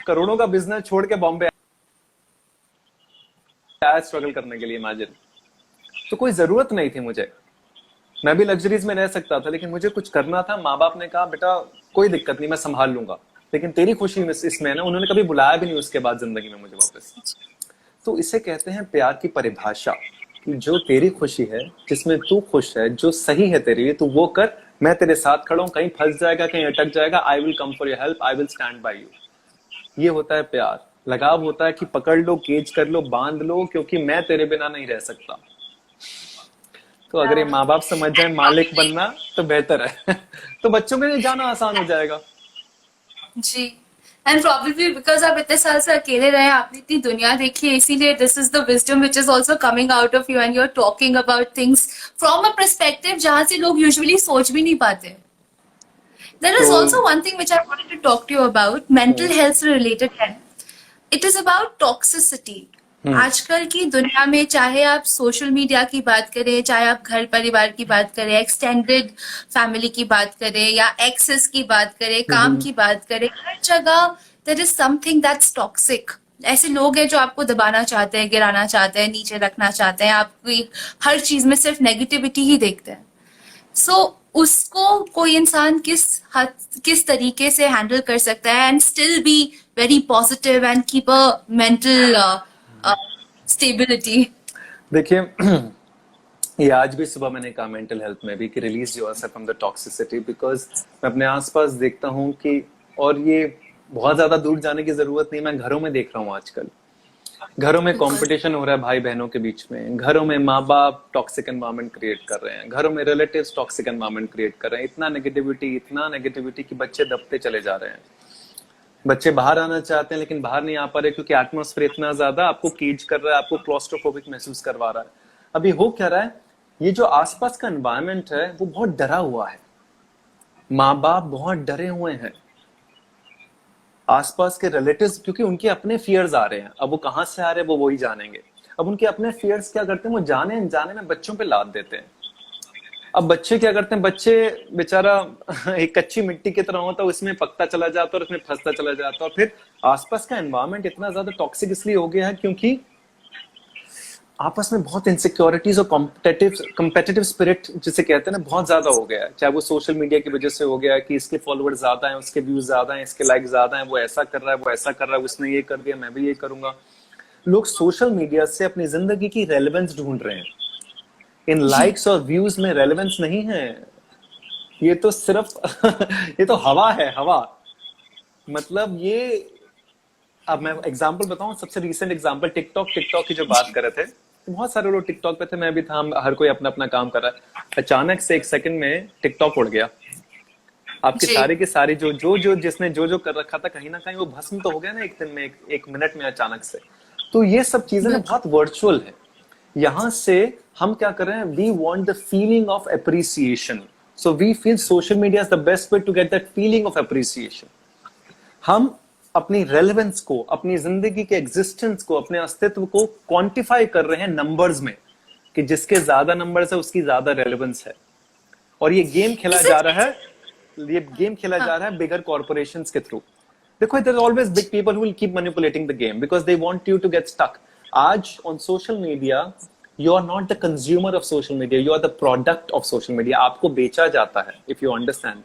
करोड़ों का बिजनेस छोड़ के बॉम्बे आया स्ट्रगल करने के लिए. इमेजिन. तो कोई जरूरत नहीं थी मुझे, मैं भी लग्जरीज में रह सकता था, लेकिन मुझे कुछ करना था. माँ बाप ने कहा बेटा कोई दिक्कत नहीं, मैं संभाल लूंगा, लेकिन तेरी खुशी में इसमें ना, उन्होंने कभी बुलाया भी नहीं उसके बाद जिंदगी में मुझे वापस. तो इसे कहते हैं प्यार की परिभाषा, कि जो तेरी खुशी है, जिसमें तू खुश है, जो सही है तेरे लिए, तू वो कर, मैं तेरे साथ खड़ा हूं. कहीं फंस जाएगा, कहीं अटक जाएगा, I will come for your help, I will stand by you. ये होता है प्यार. लगाव होता है कि पकड़ लो, केज कर लो, बांध लो, क्योंकि मैं तेरे बिना नहीं रह सकता. तो अगर ये माँ बाप समझ जाए मालिक बनना तो बेहतर है. तो बच्चों के लिए जाना आसान हो जाएगा. जी. एंड प्रोबेबली बिकॉज आप इतने साल से अकेले रहे, आपने इतनी दुनिया देखी है, इसीलिए this is the wisdom which is also coming out of you and you are talking about things from a perspective जहां से लोग यूजुअली सोच भी नहीं पाते. There is तो also one thing which I wanted to talk to you about, mental health से related है. It is about toxicity. आजकल की दुनिया में चाहे आप सोशल मीडिया की बात करें, चाहे आप घर परिवार की बात करें, एक्सटेंडेड फैमिली की बात करें, या एक्सेस की बात करें, काम की बात करें, हर जगह there is something that's toxic. ऐसे लोग हैं जो आपको दबाना चाहते हैं, गिराना चाहते हैं, नीचे रखना चाहते हैं, आपकी हर चीज में सिर्फ नेगेटिविटी ही देखते हैं. सो उसको कोई इंसान किस तरीके से हैंडल कर सकता है and still be very positive and keep a mental stability? देखिए, ये आज भी सुबह मैंने कहा मेंटल हेल्थ में भी कि release yourself from the toxicity, because मैं अपने आसपास देखता हूँ कि, और ये बहुत ज्यादा दूर जाने की जरूरत नहीं, मैं घरों में देख रहा हूँ आजकल, घरों में कंपटीशन हो रहा है भाई बहनों के बीच में, घरों में माँ बाप टॉक्सिक एनवायरनमेंट क्रिएट कर रहे हैं, घरों में रिलेटिव्स टॉक्सिक एनवायरनमेंट क्रिएट कर रहे हैं. इतना नेगेटिविटी कि बच्चे दबते चले जा रहे हैं. बच्चे बाहर आना चाहते हैं लेकिन बाहर नहीं आ पा रहे, क्योंकि एटमॉस्फेयर इतना ज्यादा आपको केज कर रहा है, आपको क्लॉस्ट्रोफोबिक महसूस करवा रहा है. अभी हो क्या रहा है ये जो आसपास का एनवायरनमेंट है वो बहुत डरा हुआ है, माँ बाप बहुत डरे हुए हैं, आसपास के रिलेटिव्स, क्योंकि उनके अपने फियर्स आ रहे हैं। अब वो कहाँ से आ रहे हैं वो वही जानेंगे। अब उनके अपने फियर्स क्या करते हैं, वो जाने अनजाने में बच्चों पे लाद देते हैं। अब बच्चे क्या करते हैं, बच्चे बेचारा एक कच्ची मिट्टी की तरह होता है, उसमें पकता चला जाता है और उसमें फंसता चला जाता है। और फिर आसपास का एनवायरनमेंट इतना ज्यादा टॉक्सिक इसलिए हो गया है क्योंकि आपस में बहुत इनसिक्योरिटीज और कॉम्पिटिटिव स्पिरिट जिसे कहते हैं ना, बहुत ज्यादा हो गया है। चाहे वो सोशल मीडिया की वजह से हो गया कि इसके फॉलोअर्स ज्यादा हैं, उसके व्यूज ज्यादा हैं, इसके लाइक ज्यादा हैं, वो ऐसा कर रहा है, वो ऐसा कर रहा है, उसने ये कर दिया, मैं भी ये करूंगा। लोग सोशल मीडिया से अपनी जिंदगी की रेलेवेंस ढूंढ रहे हैं। इन लाइक्स और व्यूज में रेलेवेंस नहीं है, ये तो सिर्फ ये तो हवा है, हवा। मतलब ये, अब मैं एग्जांपल बताऊं, सबसे रीसेंट एग्जांपल टिकटॉक की जो बात कर रहे थे, तो बहुत सारे लोग टिकटॉक पे थे, मैं भी था, हर कोई अपना अपना काम कर रहा है। अचानक से एक सेकंड में टिकटॉक उड़ गया। आपके सारे के सारे जो जिसने जो कर रखा था, कहीं ना कहीं वो भस्म तो हो गया ना एक दिन में, एक मिनट में अचानक से। तो ये सब चीजें ना बहुत वर्चुअल है। यहां से हम क्या कर रहे हैं, we want the feeling of appreciation, so we feel social media is the best way to get that feeling of appreciation. हम अपनी रेलेवेंस को, अपनी जिंदगी के एग्जिस्टेंस को, अपने अस्तित्व को क्वांटिफाई कर रहे हैं नंबर्स में, कि जिसके ज्यादा नंबर्स है उसकी ज्यादा रेलेवेंस है। और ये गेम खेला जा रहा है, ये गेम खेला जा रहा है बिगर कॉर्पोरेशंस के थ्रू। देखो, there are always big people who will keep manipulating the game because they want you to get stuck. आज on social media you are not the consumer of social media, you are the product of social media. आपको बेचा जाता है, if you understand.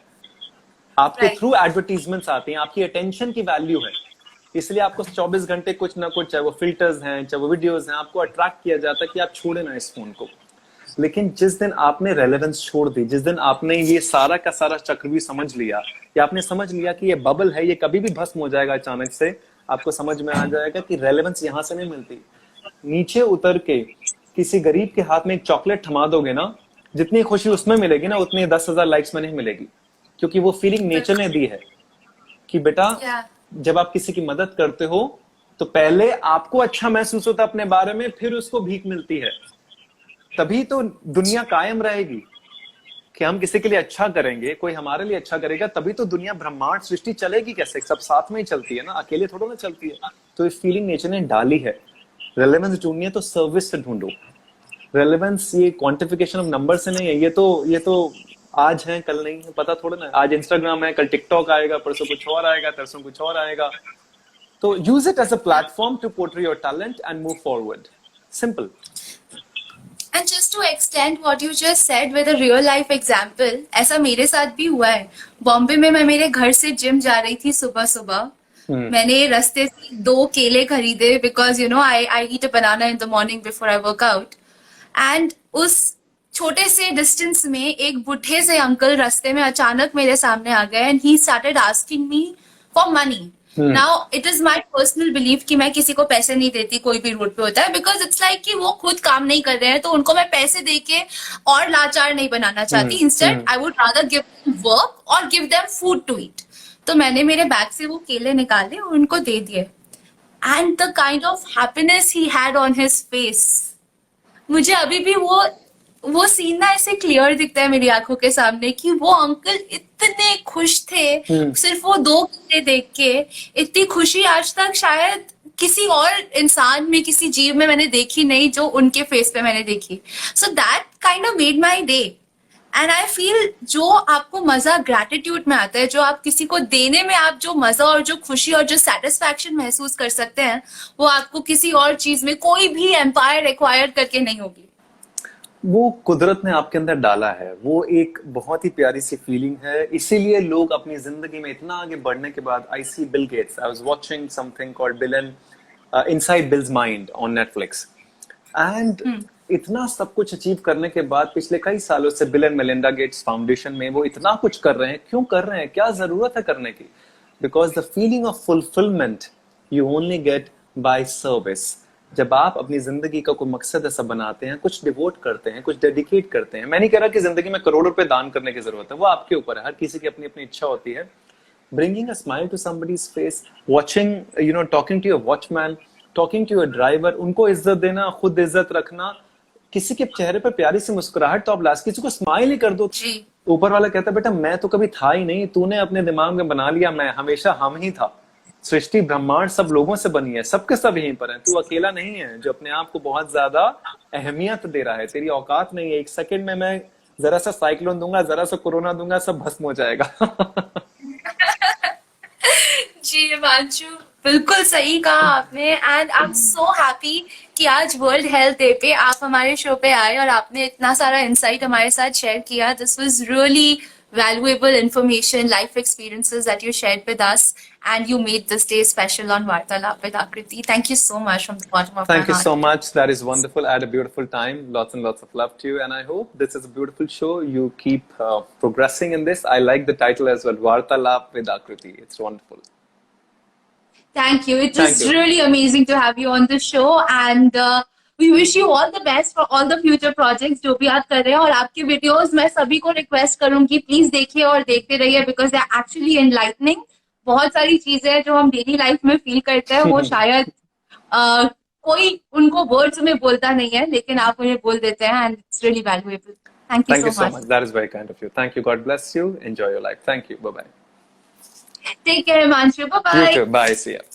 आपके through advertisements आती हैं, आपकी attention की वैल्यू है, इसलिए आपको 24 घंटे कुछ ना कुछ, चाहे वो फिल्टर्स हैं, चाहे वो वीडियोस हैं, आपको अट्रैक्ट किया जाता है कि आप छोड़े ना इस फोन को। लेकिन जिस दिन आपने रेलेवेंस छोड़ दी, जिस दिन आपने ये सारा का सारा चक्रव्यूह समझ लिया, या आपने समझ लिया कि ये बबल है, ये कभी भी भस्म हो जाएगा अचानक से, आपको समझ में आ जाएगा कि रेलेवेंस यहां से नहीं मिलती। नीचे उतर के किसी गरीब के हाथ में एक चॉकलेट थमा दोगे ना, जितनी खुशी उसमें मिलेगी ना, उतनी 10,000 लाइक्स में नहीं मिलेगी। क्योंकि वो फीलिंग नेचर ने दी है कि बेटा जब आप किसी की मदद करते हो तो पहले आपको अच्छा महसूस होता है अपने बारे में, फिर उसको भीख मिलती है। तभी तो दुनिया कायम रहेगी कि हम किसी के लिए अच्छा करेंगे, कोई हमारे लिए अच्छा करेगा, तभी तो दुनिया, ब्रह्मांड, सृष्टि चलेगी। कैसे? सब साथ में ही चलती है ना, अकेले थोड़ा ना चलती है। तो ये फीलिंग नेचर ने डाली है। रेलेवेंस ढूंढनी है तो सर्विस से ढूंढो। रेलेवेंस ये क्वांटिफिकेशन ऑफ नंबर से नहीं है। ये तो आज है कल नहीं है, पता थोड़ा ना। आज इंस्टाग्राम है, कल टिकटॉक आएगा, परसों कुछ और आएगा, तरसों कुछ और आएगा। तो use it as a platform to portray your talent and move forward. Simple. And just to extend what you just said with a real life example, ऐसा मेरे साथ भी हुआ है। बॉम्बे में मैं मेरे घर से जिम जा रही थी सुबह सुबह। मैंने रास्ते से 2 केले खरीदे because you know I eat a banana in the morning before I work out. And उस छोटे से डिस्टेंस में एक बुढ़े से अंकल रास्ते में अचानक मेरे सामने आ गए and he started asking me for money. Now it is my personal belief कि मैं किसी को पैसे नहीं देती, कोई भी रोड पे होता है, बिकॉज इट्स लाइक कि वो खुद काम नहीं कर रहे हैं तो उनको मैं पैसे देके और लाचार नहीं बनाना चाहती। Instead I would rather give them work और give them food to eat. तो मैंने मेरे बैग से वो केले निकाले और उनको दे दिए। And the kind of happiness he had on his face, मुझे अभी भी वो सीन ना ऐसे क्लियर दिखता है मेरी आंखों के सामने कि वो अंकल इतने खुश थे सिर्फ वो 2 केले देख के। इतनी खुशी आज तक शायद किसी और इंसान में, किसी जीव में मैंने देखी नहीं जो उनके फेस पे मैंने देखी। So that kind of made my day. And I feel जो आपको मजा ग्रैटिट्यूड में आता है, जो आप किसी को देने में आप जो मजा और जो खुशी और जो सेटिस्फैक्शन महसूस कर सकते हैं, वो आपको किसी और चीज में, कोई भी एम्पायर एक्वायर करके नहीं होगी। वो कुदरत ने आपके अंदर डाला है, वो एक बहुत ही प्यारी सी फीलिंग है। इसीलिए लोग अपनी जिंदगी में इतना आगे बढ़ने के बाद, I see Bill Gates, I was watching something called Bill and inside Bill's mind on Netflix, and इतना सब कुछ अचीव करने के बाद पिछले कई सालों से bill and Melinda Gates foundation में वो इतना कुछ कर रहे हैं। क्यों कर रहे हैं? क्या जरूरत है करने की? Because the feeling of fulfilment you only get bye service. जब आप अपनी जिंदगी का कोई मकसद ऐसा बनाते हैं, कुछ डिवोट करते हैं, कुछ डेडिकेट करते हैं। मैं नहीं कह रहा कि जिंदगी में करोड़ों रुपए दान करने की जरूरत है, वो आपके ऊपर है। हर किसी की अपनी अपनी इच्छा होती है। Bringing a smile to somebody's face, watching, talking to your watchman, talking to your driver, उनको इज्जत देना, खुद इज्जत रखना, किसी के चेहरे पर प्यारी सी मुस्कुराहट तो आप लास्ट किसी को स्माइल ही कर दो। जी। ऊपर वाला कहता है बेटा मैं तो कभी था ही नहीं, तूने अपने दिमाग में बना लिया मैं हमेशा हम ही था। सृष्टि ब्रह्मांड सब लोगों से बनी है, सबके सब यहीं पर है, तू अकेला नहीं है जो अपने आप को बहुत ज्यादा अहमियत दे रहा है। तेरी औकात नहीं है, एक सेकंड में मैं जरा सा साइक्लोन दूंगा, जरा सा कोरोना दूंगा, सब भस्म हो जाएगा। जी हिमांशु, बिल्कुल सही कहा आपने। And I am so happy कि आज वर्ल्ड हेल्थ डे पे आप हमारे शो पे आए और आपने इतना सारा इंसाइट हमारे साथ शेयर किया। This was really valuable information, life experiences that you shared with us, and you made this day special on Vartalap with Akriti. Thank you so much from the bottom of Thank my you heart. so much. That is wonderful. I had a beautiful time. Lots and lots of love to you. And I hope this is a beautiful show. You keep progressing in this. I like the title as well. Vartalap with Akriti. It's wonderful. Thank you. It Thank was you. really amazing to have you on the show, and we wish you all the best for all the future projects जो भी आप कर रहे हैं। और आपकी videos मैं सभी को रिक्वेस्ट करूंगी प्लीज देखिए और देखते रहिए, because they are actually enlightening. बहुत सारी चीजें जो हम डेली लाइफ में फील करते हैं वो शायद कोई उनको वर्ड्स में बोलता नहीं है, लेकिन आप उन्हें बोल देते हैं, and it's really valuable. Thank Thank you you so so much. much. That is very kind of you. Thank you. God bless you. Enjoy your life. Thank you. Bye-bye. Take care Himanshu, bye You bye. too. Bye. See ya.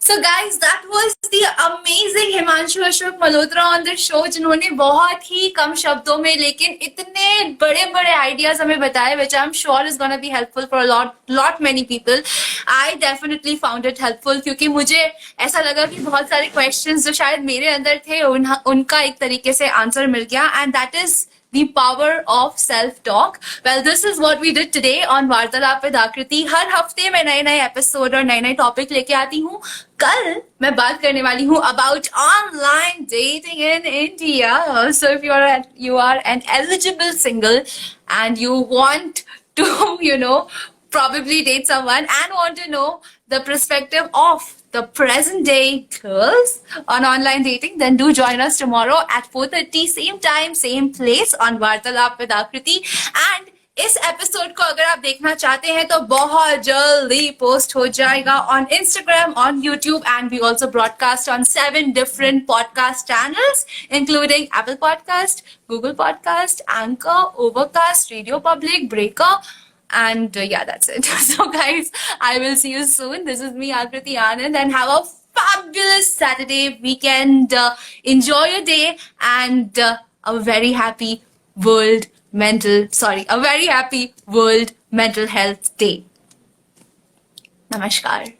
So guys, that was the amazing Himanshu Ashok Malhotra on the show, जिन्होंने बहुत ही कम शब्दों में लेकिन इतने बड़े बड़े ideas हमें बताए, which I'm sure is gonna be helpful for a lot many people. I definitely found it helpful क्योंकि मुझे ऐसा लगा कि बहुत सारे questions जो शायद मेरे अंदर थे उनका एक तरीके से आंसर मिल गया, and that is the power of self-talk. Well, this is what we did today on वार्तालाप with आकृति। हर हफ्ते मैं नए नए एपिसोड और नए नए टॉपिक लेके आती हूँ। कल मैं बात करने वाली हूँ about online dating in India. So if you are an eligible single and you want to, probably date someone and want to know the perspective of the present day girls on online dating, then do join us tomorrow at 4:30, same time, same place on Vartalap with Akriti. And इस episode को अगर आप देखना चाहते हैं तो बहुत जल्दी पोस्ट हो जाएगा on Instagram, on YouTube, and we also broadcast on 7 different podcast channels including Apple Podcast, Google Podcast, Anchor, Overcast, Radio Public, Breaker, and yeah, that's it. So guys, I will see you soon. This is me, Akriti Anand, and have a fabulous Saturday weekend. Enjoy your day, and a very happy World Mental Health Day. Namaskar.